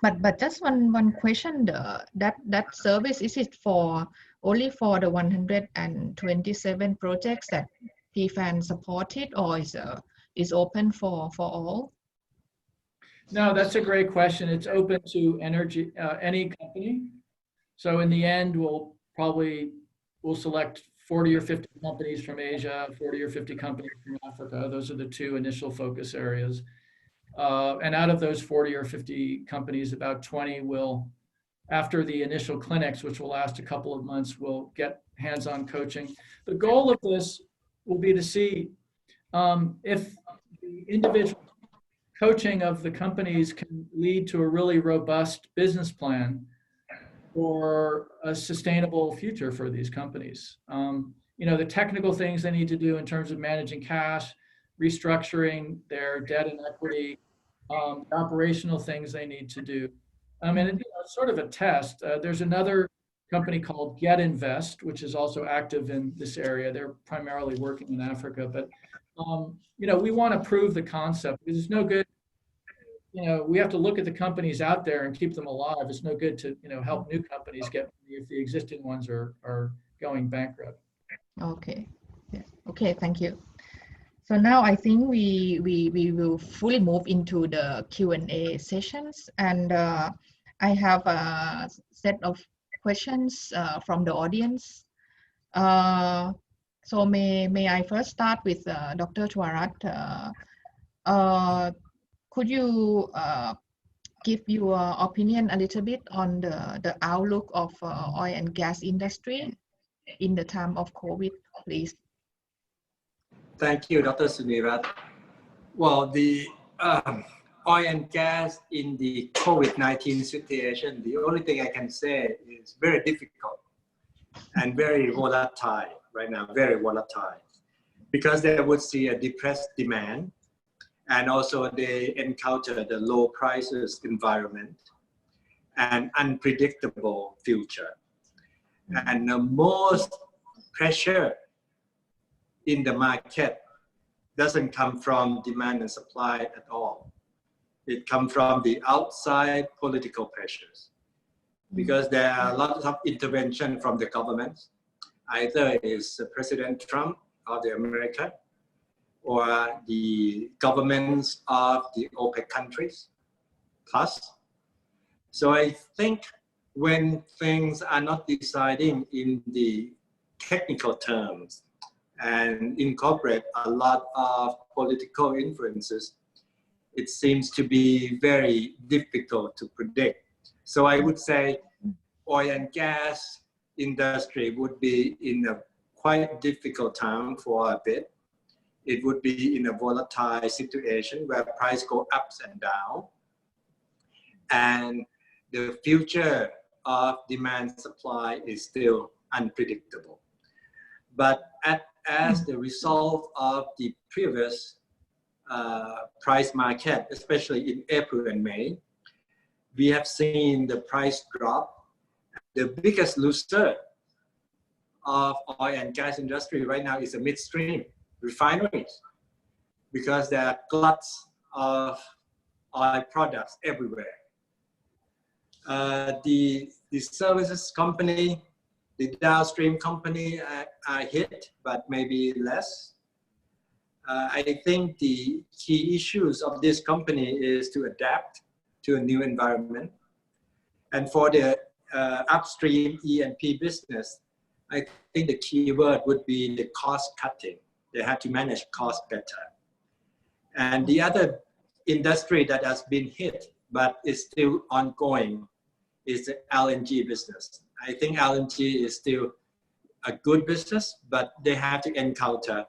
but just one question: that service, is it for only for the 127 projects that PFAN supported, or is open for all? No, that's a great question. It's open to any company. So in the end, we'll select 40 or 50 companies from Asia, 40 or 50 companies from Africa. Those are the two initial focus areas. And out of those 40 or 50 companies, about 20 will, after the initial clinics, which will last a couple of months, will get hands-on coaching. The goal of this will be to see if the individual coaching of the companies can lead to a really robust business plan for a sustainable future for these companies. The technical things they need to do in terms of managing cash, restructuring their debt and equity, operational things they need to do. And it's sort of a test. There's another company called Get Invest, which is also active in this area. They're primarily working in Africa, but we want to prove the concept, because it's no good. We have to look at the companies out there and keep them alive. It's no good to help new companies get money if the existing ones are going bankrupt. Okay. Yes. Okay. Thank you. So now I think we will fully move into the Q&A sessions, and I have a set of questions from the audience. So may I first start with Dr. Twarat. Could you give your opinion a little bit on the outlook of oil and gas industry in the time of COVID, please? Thank you, Dr. Sunirat. Well, the oil and gas in the COVID-19 situation, the only thing I can say is very difficult and very volatile right now, very volatile, because they would see a depressed demand, and also they encounter the low prices environment and unpredictable future. And the most pressure in the market doesn't come from demand and supply at all. It comes from the outside political pressures, because there are a lot of intervention from the government. Either is President Trump of the America, or the governments of the OPEC countries plus. So I think when things are not deciding in the technical terms and incorporate a lot of political influences, it seems to be very difficult to predict. So I would say oil and gas industry would be in a quite difficult time for a bit. It would be in a volatile situation where price go ups and down, and the future of demand supply is still unpredictable. But as the result of the previous price market, especially in April and May, we have seen the price drop. The biggest loser of oil and gas industry right now is the midstream refineries, because there are gluts of oil products everywhere. The services company, the downstream company are hit, but maybe less. I think the key issues of this company is to adapt to a new environment. And for the upstream E&P business, I think the key word would be the cost cutting. They have to manage cost better. And the other industry that has been hit, but is still ongoing, is the LNG business. I think LNG is still a good business, but they have to encounter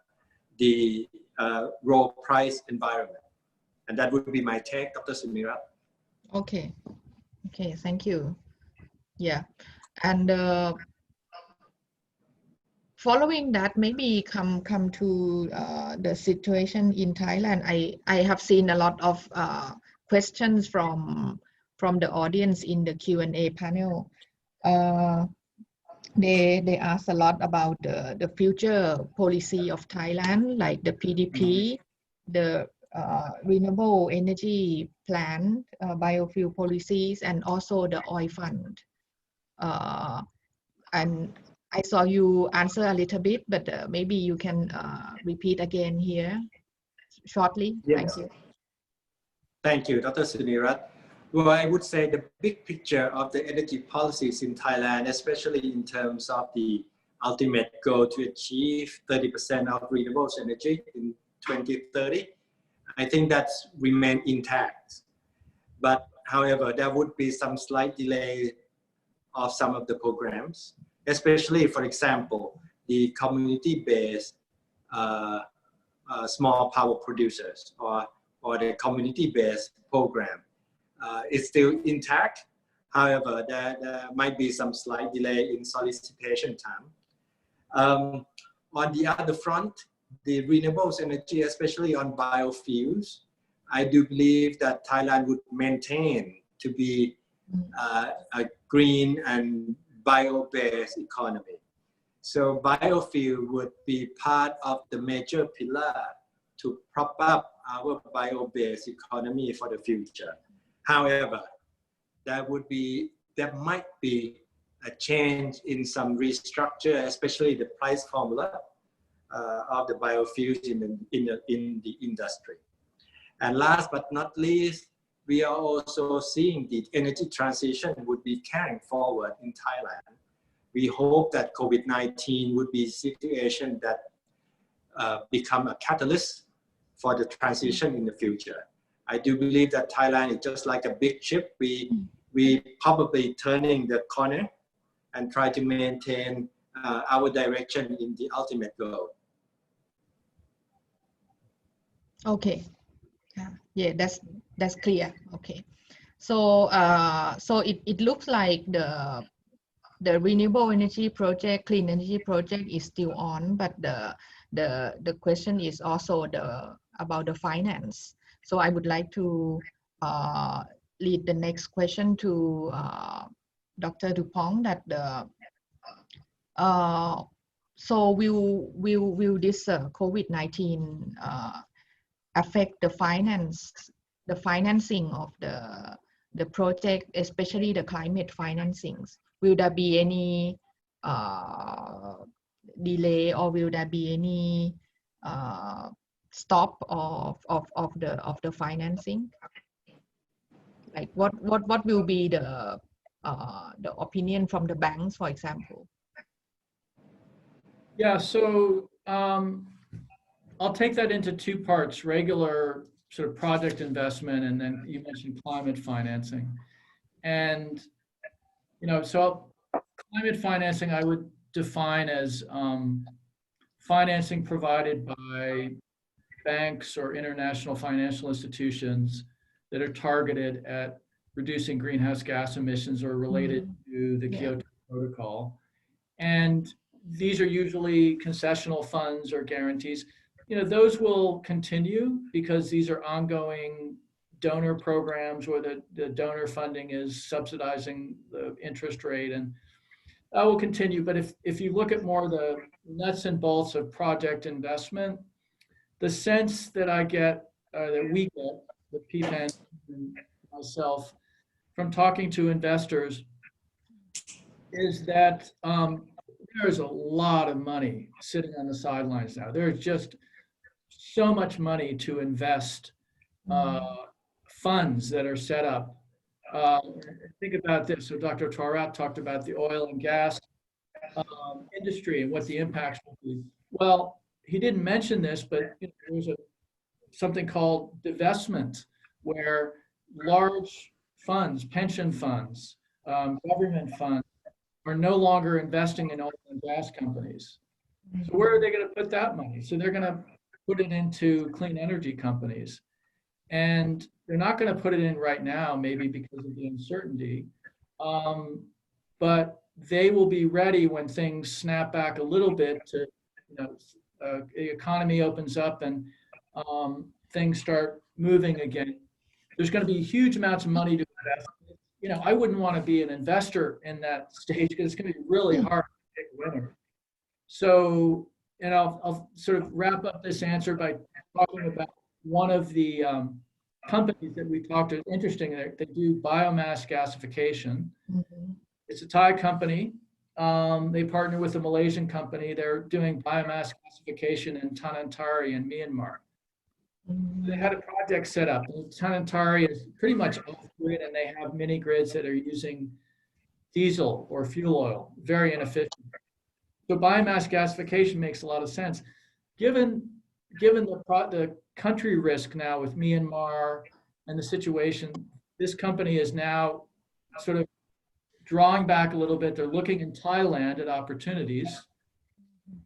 the raw price environment. And that would be my take, Dr. Sumirat. Okay. Okay, thank you. Yeah. And following that, maybe come to the situation in Thailand. I have seen a lot of questions from the audience in the Q&A panel. They asked a lot about the future policy of Thailand, like the PDP, the renewable energy plan, biofuel policies, and also the oil fund. And I saw you answer a little bit, but maybe you can repeat again here shortly. Yes. Thank you. Thank you, Dr. Sunirat. Well, I would say the big picture of the energy policies in Thailand, especially in terms of the ultimate goal to achieve 30% of renewable energy in 2030, I think that's remained intact. But however, there would be some slight delay of some of the programs, especially, for example, the community-based small power producers or the community-based program is still intact. However, there might be some slight delay in solicitation time. On the other front, the renewable energy, especially on biofuels, I do believe that Thailand would maintain to be a green and bio-based economy. So biofuel would be part of the major pillar to prop up our bio-based economy for the future. However, there might be a change in some restructure, especially the price formula of the biofuels in the industry. And last but not least, we are also seeing the energy transition would be carrying forward in Thailand. We hope that COVID-19 would be a situation that become a catalyst for the transition in the future. I do believe that Thailand is just like a big ship. We probably turning the corner and try to maintain our direction in the ultimate goal. Okay. Yeah, that's clear. Okay. So so it looks like the renewable energy project, clean energy project is still on, but the question is also about the finance. So I would like to lead the next question to Dr. Dupont, that so will this COVID-19 affect the financing of the project, especially the climate financings? Will there be any delay, or will there be any stop of the financing? Like what will be the opinion from the banks, for example? Yeah, so I'll take that into two parts, regular sort of project investment, and then you mentioned climate financing. And, so climate financing I would define as financing provided by banks or international financial institutions that are targeted at reducing greenhouse gas emissions or related to the Kyoto Protocol. And these are usually concessional funds or guarantees. Those will continue because these are ongoing donor programs where the donor funding is subsidizing the interest rate, and that will continue. But if you look at more the nuts and bolts of project investment, the sense that I get, that we get, the PFAN and myself, from talking to investors is that there's a lot of money sitting on the sidelines now. There's just so much money to invest, funds that are set up. Think about this. So Dr. Taurat talked about the oil and gas industry and what the impacts will be. Well, he didn't mention this, but there's something called divestment, where large funds, pension funds, government funds, are no longer investing in oil and gas companies. So where are they going to put that money? So they're going to put it into clean energy companies. And they're not going to put it in right now, maybe because of the uncertainty. But they will be ready when things snap back a little bit to, the economy opens up and things start moving again. There's going to be huge amounts of money to invest. I wouldn't want to be an investor in that stage because it's going to be really hard to pick winners. So, and I'll sort of wrap up this answer by talking about one of the companies that we talked to. Interesting, they do biomass gasification. It's a Thai company. They partner with a Malaysian company. They're doing biomass gasification in Tanantari in Myanmar. They had a project set up. Tanantari is pretty much off-grid, and they have mini grids that are using diesel or fuel oil, very inefficient. So biomass gasification makes a lot of sense. Given the country risk now with Myanmar and the situation, this company is now sort of drawing back a little bit. They're looking in Thailand at opportunities,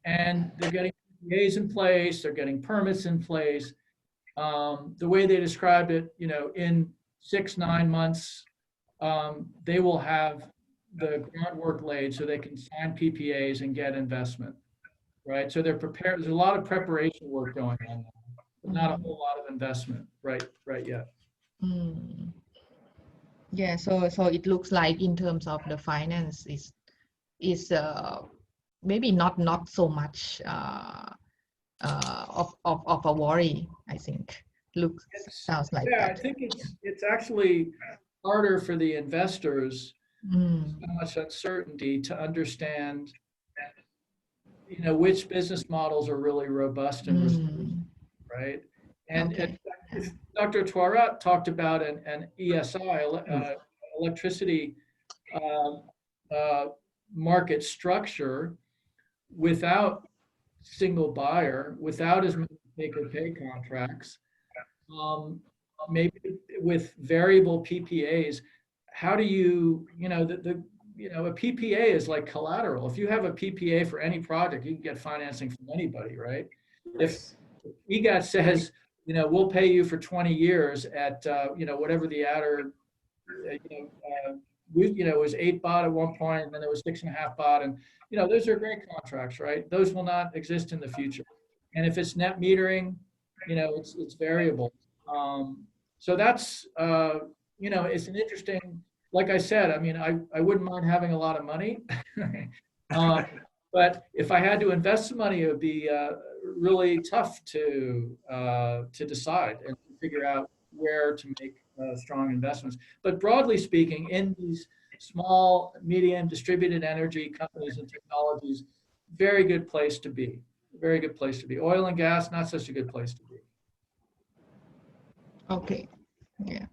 and they're getting PPAs in place, they're getting permits in place. The way they described it, in 6-9 months, they will have the groundwork laid so they can sign PPAs and get investment, right? So they're prepared. There's a lot of preparation work going on, but not a whole lot of investment right yet. Yeah, so it looks like in terms of the finance is maybe not so much of a worry. I think sounds like that. I think it's actually harder for the investors. So much uncertainty to understand, which business models are really robust and responsive, right? And Dr. Taurat talked about an ESI, electricity market structure without single buyer, without as many take-or-pay contracts, maybe with variable PPAs. How do you, a PPA is like collateral. If you have a PPA for any project, you can get financing from anybody, right? If EGAT says, we'll pay you for 20 years at, whatever the adder, was 8 baht at one point, and then it was 6.5 baht. And, those are great contracts, right? Those will not exist in the future. And if it's net metering, it's variable. So that's, it's an interesting, like I said, I wouldn't mind having a lot of money. But if I had to invest some money, it would be really tough to decide and figure out where to make strong investments. But broadly speaking, in these small, medium, distributed energy companies and technologies, very good place to be. Very good place to be. Oil and gas, not such a good place to be. Okay. Yeah.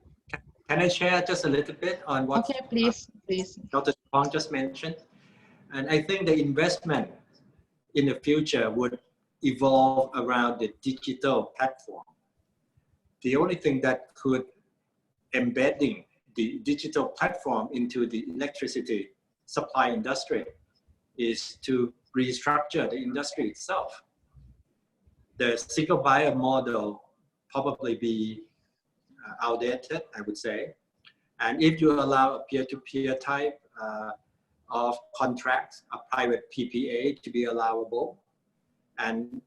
Can I share just a little bit on what please. Dr. Chong just mentioned? And I think the investment in the future would evolve around the digital platform. The only thing that could embedding the digital platform into the electricity supply industry is to restructure the industry itself. The single buyer model probably be outdated, I would say. And if you allow a peer-to-peer type of contracts, a private PPA to be allowable, and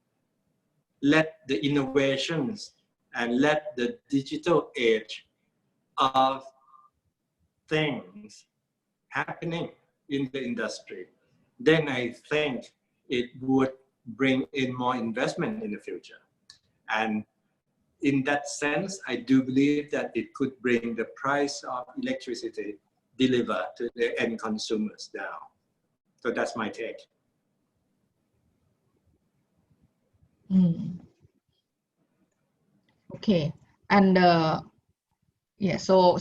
let the innovations and let the digital age of things happening in the industry, then I think it would bring in more investment in the future. And in that sense, I do believe that it could bring the price of electricity delivered to the end consumers down. So that's my take. Okay, and yeah, so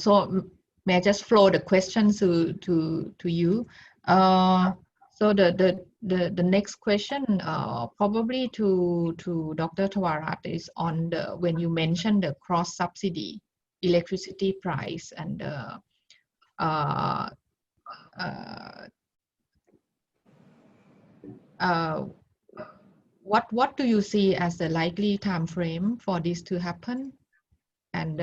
may I just flow the questions to you? So the next question probably to Dr. Tawarat is on the when you mentioned the cross subsidy electricity price and what do you see as the likely time frame for this to happen, and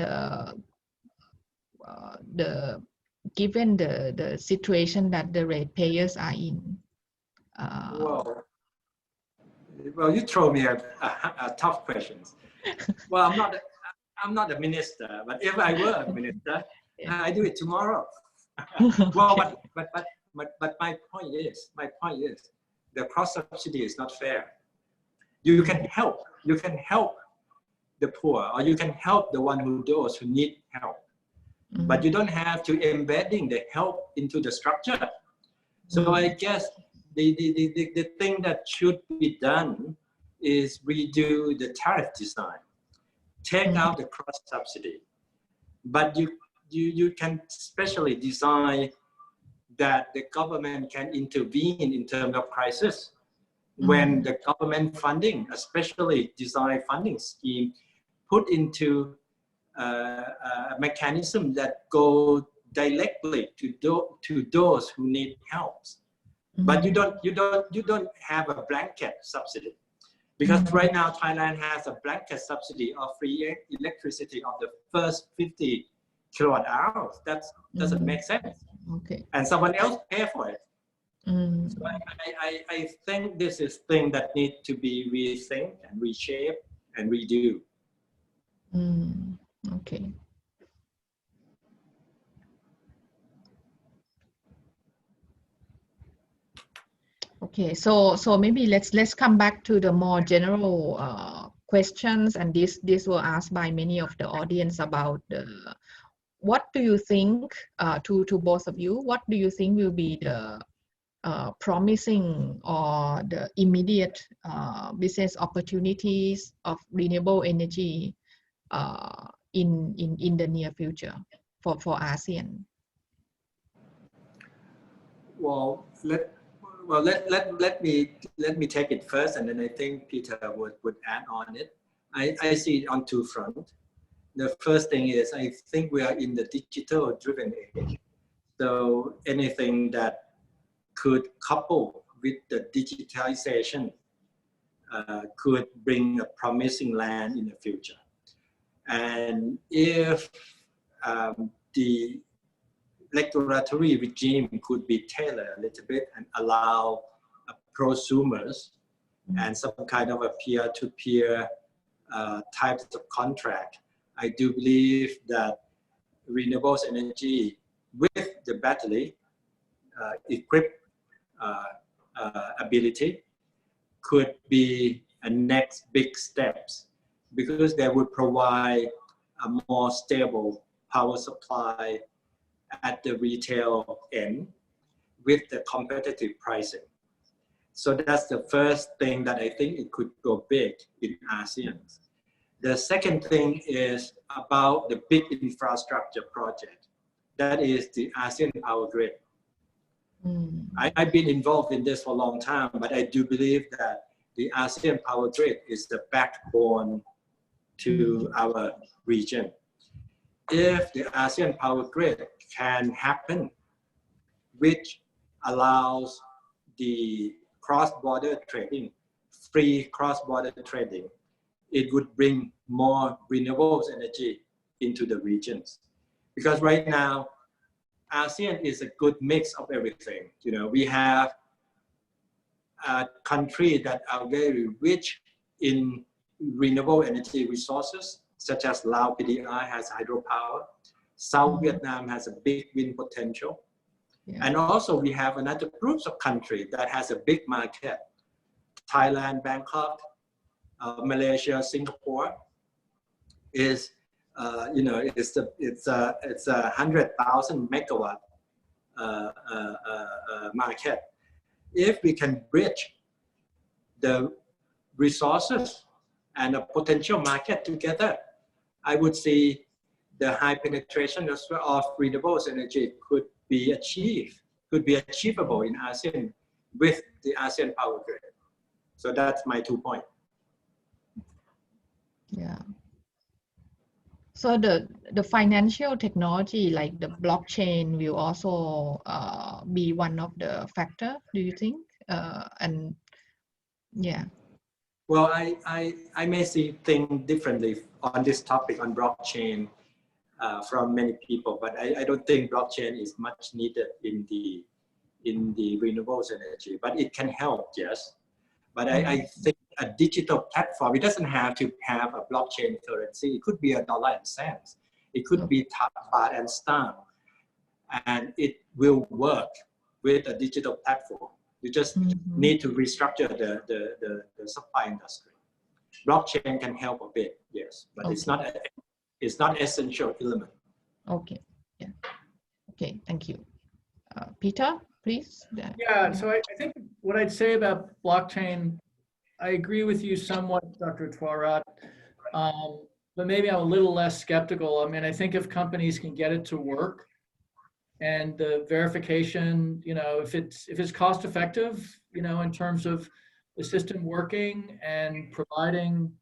given the situation that the ratepayers are in? Well, you throw me a tough questions. Well, I'm not a minister, but if I were a minister, I do it tomorrow. Well, but my point is, the cross subsidy is not fair. You can help the poor, or you can help the one who need help, but you don't have to embedding the help into the structure. So I guess the thing that should be done is redo the tariff design, take out the cross subsidy, but you can specially design that the government can intervene in terms of crisis when the government funding, especially design funding scheme, put into a mechanism that go directly to those who need help. But you don't have a blanket subsidy, because right now Thailand has a blanket subsidy of free electricity of the first 50 kilowatt hours. That doesn't make sense. Okay. And someone else pay for it. So I think this is thing that need to be rethink and reshape and redo. Okay. Okay, so maybe let's come back to the more general questions, and this were asked by many of the audience about what do you think, to both of you, what do you think will be the promising or the immediate business opportunities of renewable energy in the near future for ASEAN? Well, let me take it first, and then I think Peter would add on it. I see it on two fronts. The first thing is, I think we are in the digital driven age. So anything that could couple with the digitalization could bring a promising land in the future. And if the regulatory regime could be tailored a little bit and allow prosumers and some kind of a peer-to-peer types of contract, I do believe that renewable energy with the battery equipped ability could be a next big steps, because they would provide a more stable power supply at the retail end with the competitive pricing. So that's the first thing that I think it could go big in ASEAN. The second thing is about the big infrastructure project. That is the ASEAN Power Grid. I've been involved in this for a long time, but I do believe that the ASEAN power grid is the backbone to our region. If the ASEAN power grid can happen, which allows the cross-border trading, free cross-border trading, it would bring more renewables energy into the regions. Because right now, ASEAN is a good mix of everything. You know, we have countries that are very rich in renewable energy resources, such as Laos PDR has hydropower. South Vietnam has a big wind potential. Yeah. And also we have another group of countries that has a big market. Thailand, Bangkok, Malaysia, Singapore is, you know, it's a 100,000 megawatt market. If we can bridge the resources and a potential market together, I would see the high penetration of renewables energy could be achieved, could be achievable in ASEAN with the ASEAN power grid. So that's my 2 points. Yeah. So the financial technology like the blockchain will also be one of the factor, do you think? And yeah. Well, I may see things differently on this topic on blockchain from many people, but I don't think blockchain is much needed in the renewables energy, but it can help, yes. But I think a digital platform, it doesn't have to have a blockchain currency. It could be a dollar and cents. It could be baht and stamp, and it will work with a digital platform. You just need to restructure the supply industry. Blockchain can help a bit, yes, but it's not essential element. Okay, yeah. Okay, thank you. Peter, please. Yeah, so I think what I'd say about blockchain, I agree with you somewhat, Dr. Twarat, but maybe I'm a little less skeptical. I mean, I think if companies can get it to work and the verification, you know, if it's cost effective, you know, in terms of the system working and providing,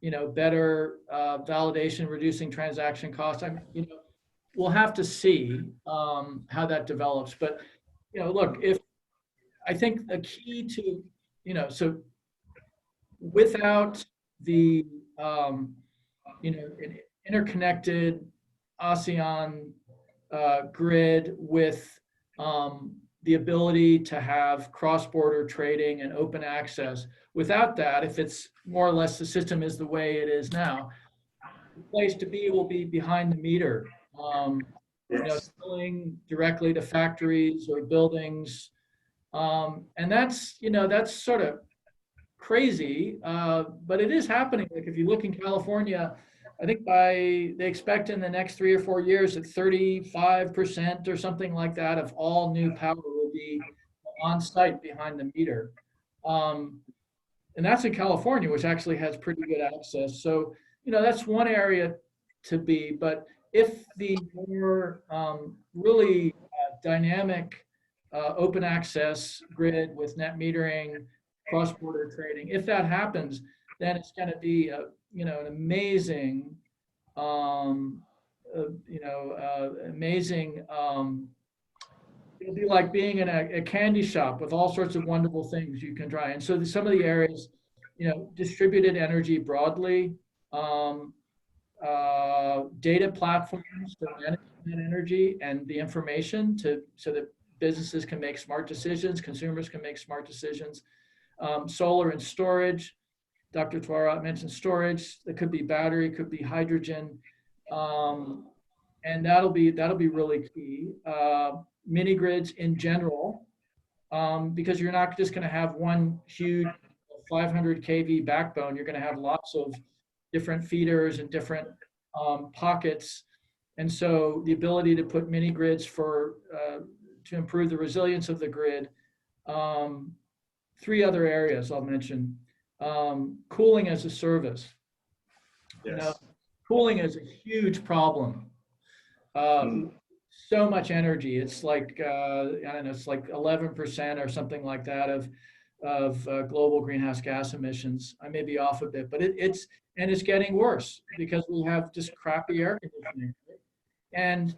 you know, better validation, reducing transaction costs, you know, we'll have to see how that develops. But, you know, look, I think the key to, you know, so without the, you know, an interconnected ASEAN grid with the ability to have cross-border trading and open access, without that, if it's more or less the system is the way it is now, the place to be will be behind the meter. You know, selling directly to factories or buildings. And that's, you know, that's sort of crazy, but it is happening. Like if you look in California, I think they expect in the next 3 or 4 years that 35% or something like that of all new power will be on site behind the meter. And that's in California, which actually has pretty good access. So, you know, that's one area to be, but if the more really dynamic open access grid with net metering, cross-border trading, if that happens, then it's going to be you know, an amazing, you know, amazing. It'll be like being in a candy shop with all sorts of wonderful things you can try. And so some of the areas, you know, distributed energy broadly. Data platforms to manage that energy and the information so that businesses can make smart decisions, consumers can make smart decisions. Solar and storage, Dr. Twarat mentioned storage. It could be battery, it could be hydrogen, and that'll be really key. Mini grids in general, because you're not just going to have one huge 500 kV backbone. You're going to have lots of different feeders and different pockets. And so the ability to put mini grids to improve the resilience of the grid. 3 other areas I'll mention. Cooling as a service. Yes. You know, cooling is a huge problem. So much energy. It's like, I don't know, it's like 11% or something like that of global greenhouse gas emissions. I may be off a bit, but it's getting worse because we have just crappy air conditioning. And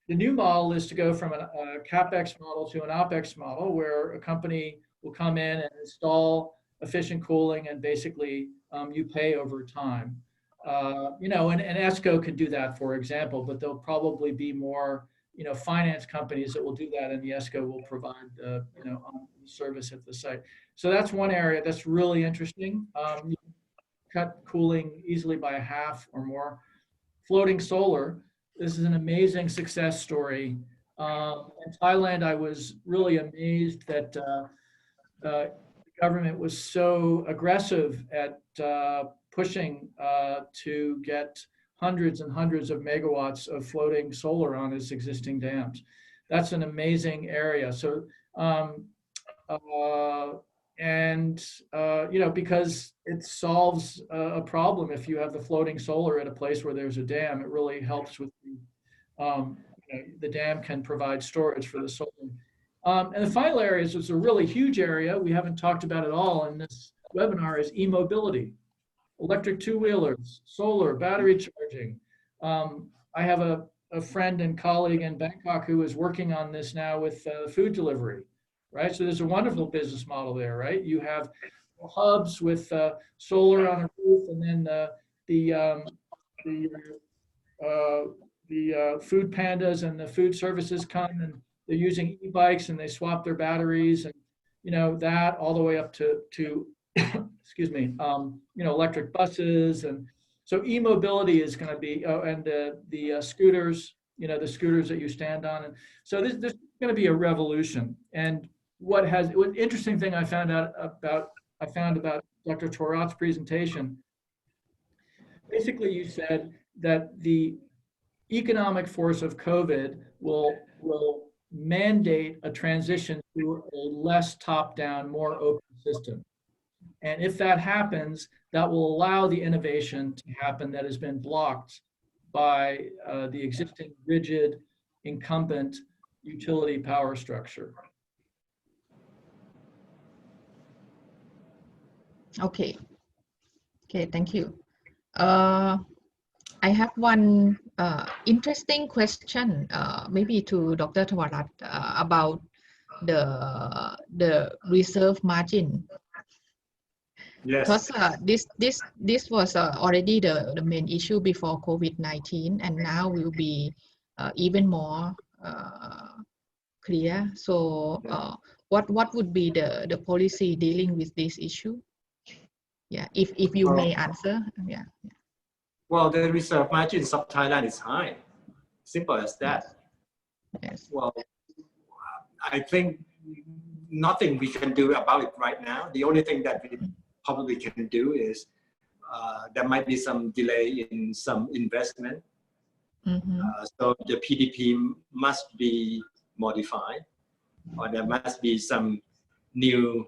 the new model is to go from a CapEx model to an OpEx model, where a company will come in and install efficient cooling, and basically you pay over time. You know, and ESCO could do that, for example, but there'll probably be more, you know, finance companies that will do that, and the ESCO will provide, you know, service at the site. So that's one area that's really interesting. You cut cooling easily by half or more. Floating solar, this is an amazing success story. In Thailand, I was really amazed that the government was so aggressive at pushing to get hundreds and hundreds of megawatts of floating solar on its existing dams. That's an amazing area. So, you know, because it solves a problem. If you have the floating solar at a place where there's a dam, it really helps with the, you know, the dam can provide storage for the solar. And the final area is a really huge area we haven't talked about at all in this webinar is e-mobility, electric two-wheelers, solar, battery charging. I have a friend and colleague in Bangkok who is working on this now with food delivery, right? So there's a wonderful business model there, right? You have hubs with solar on a roof, and then the food pandas and the food services come, and they're using e-bikes, and they swap their batteries, and you know that all the way up to excuse me, you know, electric buses. And so e-mobility is going to be, and the scooters, you know, the scooters that you stand on. And so there's going to be a revolution. And what interesting thing I found about Dr. Thorat's presentation, basically you said that the economic force of COVID will mandate a transition to a less top-down, more open system. And if that happens, that will allow the innovation to happen that has been blocked by the existing rigid, incumbent utility power structure. Okay, thank you. I have one interesting question, maybe to Dr. Thorat, about the reserve margin. Yes. Because this was already the main issue before COVID-19, and now will be even more clear. So what would be the policy dealing with this issue? Yeah, if you may answer. Yeah. Well, the reserve margins of Thailand is high. Simple as that. Yes. Well, I think nothing we can do about it right now. The only thing that we probably can do is there might be some delay in some investment. Mm-hmm. So the PDP must be modified, or there must be some new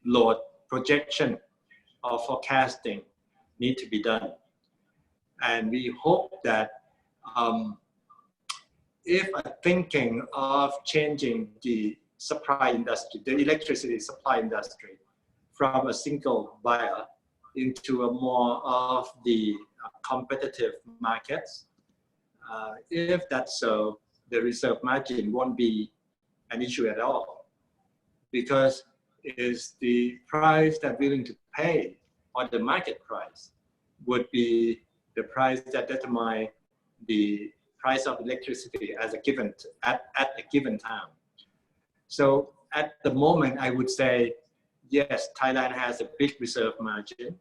load projection or forecasting need to be done. And we hope that if a thinking of changing the supply industry, the electricity supply industry, from a single buyer into a more of the competitive markets, if that's so, the reserve margin won't be an issue at all, because it is the price that we're willing to pay, or the market price would be the price that determines the price of electricity as a given at a given time. So at the moment, I would say, yes, Thailand has a big reserve margin.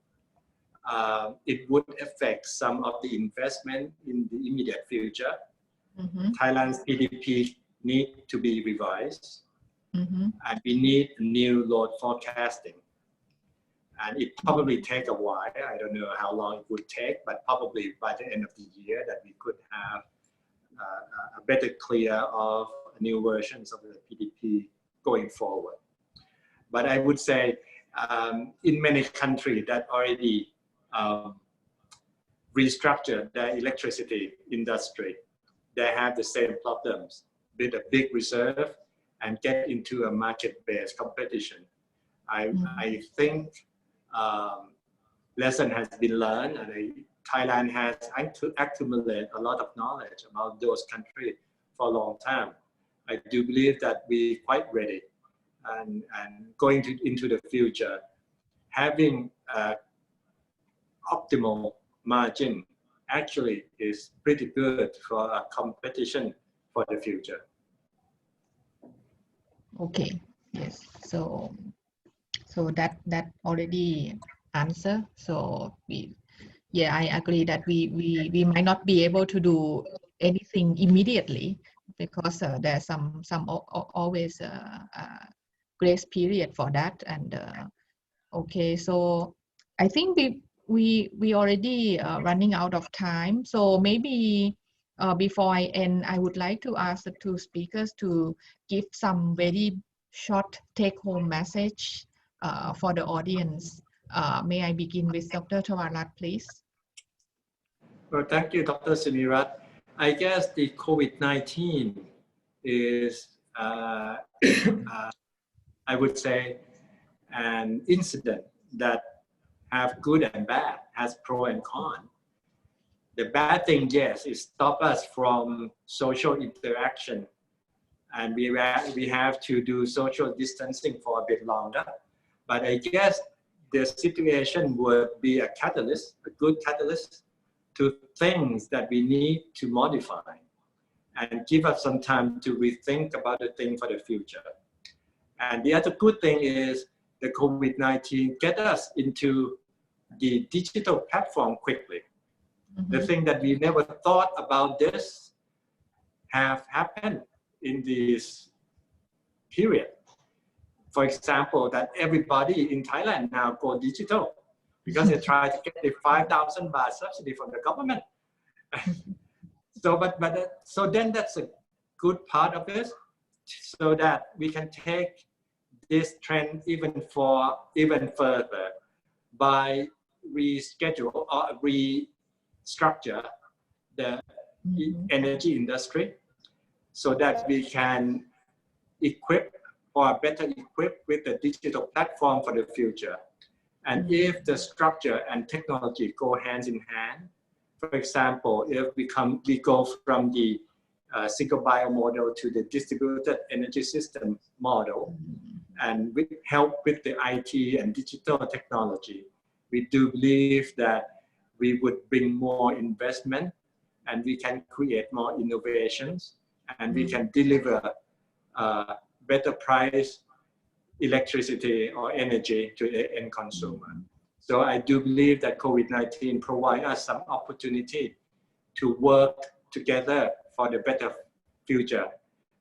It would affect some of the investment in the immediate future. Mm-hmm. Thailand's PDP need to be revised. Mm-hmm. And we need new load forecasting. And it probably take a while. I don't know how long it would take, but probably by the end of the year that we could have a better clear of new versions of the PDP going forward. But I would say in many countries that already restructured their electricity industry, they have the same problems with a big reserve and get into a market-based competition. I think lesson has been learned, and Thailand has accumulated a lot of knowledge about those countries for a long time. I do believe that we're quite ready, and going into the future, having optimal margin actually is pretty good for a competition for the future. Okay, yes. So that already answer. So yeah, I agree that we might not be able to do anything immediately because there's some always grace period for that. And okay, so I think we already running out of time. So maybe before I end, I would like to ask the two speakers to give some very short take-home message for the audience. May I begin with Dr. Tawarat, please? Well, thank you, Dr. Sunirat. I guess the COVID-19 is, I would say, an incident that have good and bad, has pro and con. The bad thing, yes, it stops us from social interaction, and we have to do social distancing for a bit longer. But I guess the situation would be a catalyst, a good catalyst to things that we need to modify and give us some time to rethink about the thing for the future. And the other good thing is the COVID-19 get us into the digital platform quickly. The thing that we never thought about this have happened in this period. For example, that everybody in Thailand now go digital because they try to get the 5,000 baht subsidy from the government. So then that's a good part of this, so that we can take this trend even further by reschedule or restructure the energy industry so that we can equip or better equipped with the digital platform for the future. And if the structure and technology go hand in hand, for example, if we go from the single bio model to the distributed energy system model, and with help with the IT and digital technology, we do believe that we would bring more investment, and we can create more innovations, and we can deliver better price electricity or energy to the end consumer. So I do believe that COVID-19 provides us some opportunity to work together for the better future.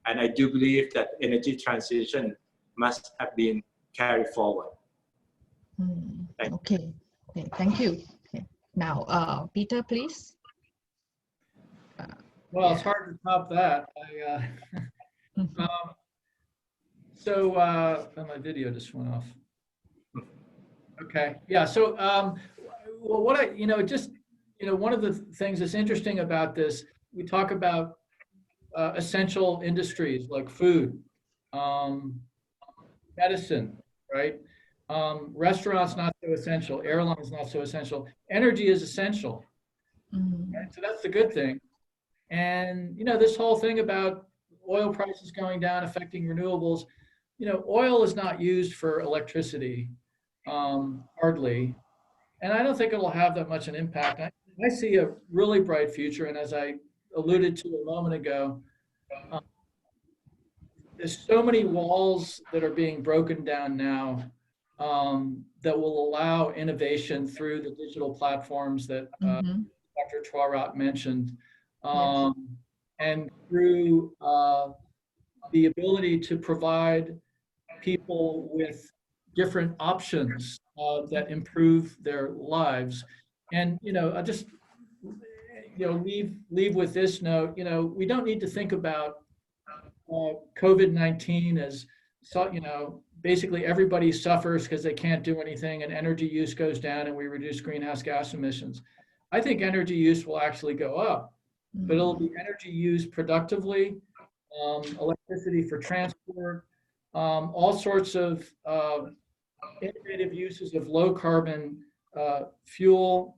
And I do believe that energy transition must have been carried forward. Okay, thank you. Okay. Now, Peter, please. Well, it's hard to top that. So my video just went off. Okay, yeah. So, well, what one of the things that's interesting about this, we talk about essential industries like food, medicine, right? Restaurants not so essential, airlines not so essential. Energy is essential, right? So that's the good thing. And this whole thing about oil prices going down affecting renewables. Oil is not used for electricity, hardly, and I don't think it'll have that much an impact. I see a really bright future, and as I alluded to a moment ago, there's so many walls that are being broken down now that will allow innovation through the digital platforms that Dr. Tawarat mentioned, and through the ability to provide people with different options that improve their lives. And I just leave with this note. We don't need to think about COVID-19 as basically everybody suffers because they can't do anything and energy use goes down and we reduce greenhouse gas emissions. I think energy use will actually go up, but it'll be energy used productively electricity for transport, all sorts of innovative uses of low carbon fuel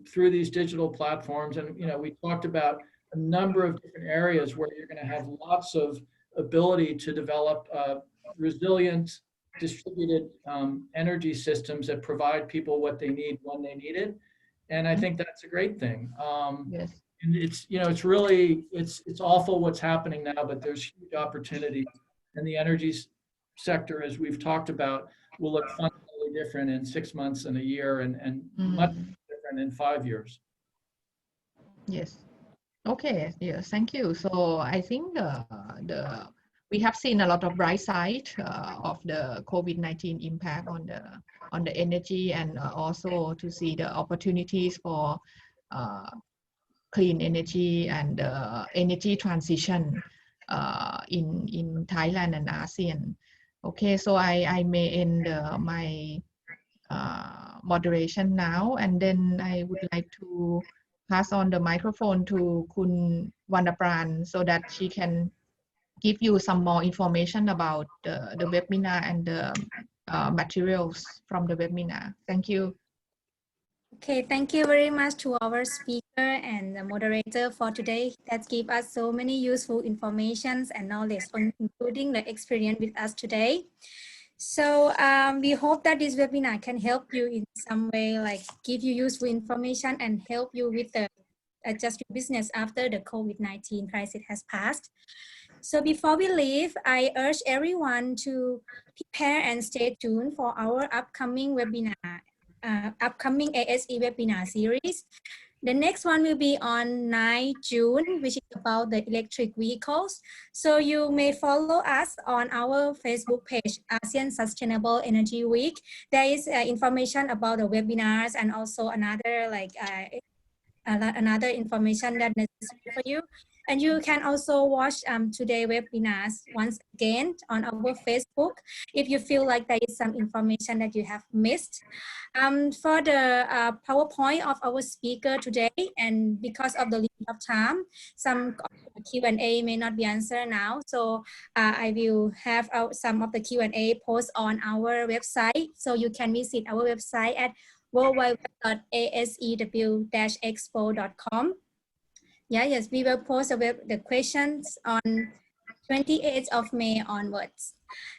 through these digital platforms. And we talked about a number of different areas where you're going to have lots of ability to develop resilient, distributed energy systems that provide people what they need when they need it. And I think that's a great thing. Yes. And it's really, it's awful what's happening now, but there's huge opportunity. And the energy sector, as we've talked about, will look fundamentally different in 6 months and a year, and much different in 5 years. Yes. Okay. Yes. Thank you. So I think we have seen a lot of bright side of the COVID-19 impact on the energy, and also to see the opportunities for clean energy and energy transition in Thailand and ASEAN. Okay, so I may end my moderation now, and then I would like to pass on the microphone to Kun Wannapran so that she can give you some more information about the webinar and the materials from the webinar. Thank you. Okay, thank you very much to our speaker and the moderator for today that give us so many useful informations and knowledge, including the experience with us today. So we hope that this webinar can help you in some way, like give you useful information and help you with the adjust your business after the COVID-19 crisis has passed. So before we leave, I urge everyone to prepare and stay tuned for our upcoming webinar. Upcoming ASE webinar series. The next one will be on 9 June, which is about the electric vehicles. So you may follow us on our Facebook page, ASEAN Sustainable Energy Week. There is information about the webinars and also another another information that is necessary for you. And you can also watch today's webinars once again on our Facebook if you feel like there is some information that you have missed. For the PowerPoint of our speaker today, and because of the limit of time, some Q&A may not be answered now. So I will have some of the Q&A posts on our website. So you can visit our website at www.asew-expo.com. Yes, we will post the questions on 28th of May onwards.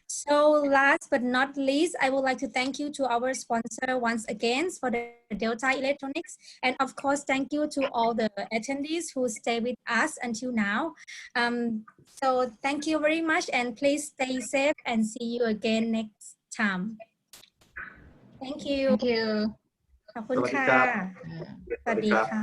So last but not least, I would like to thank you to our sponsor once again for the Delta Electronics. And of course, thank you to all the attendees who stay with us until now. So thank you very much, and please stay safe and see you again next time. Thank you. Thank you. ขอบคุณค่ะ สวัสดีค่ะ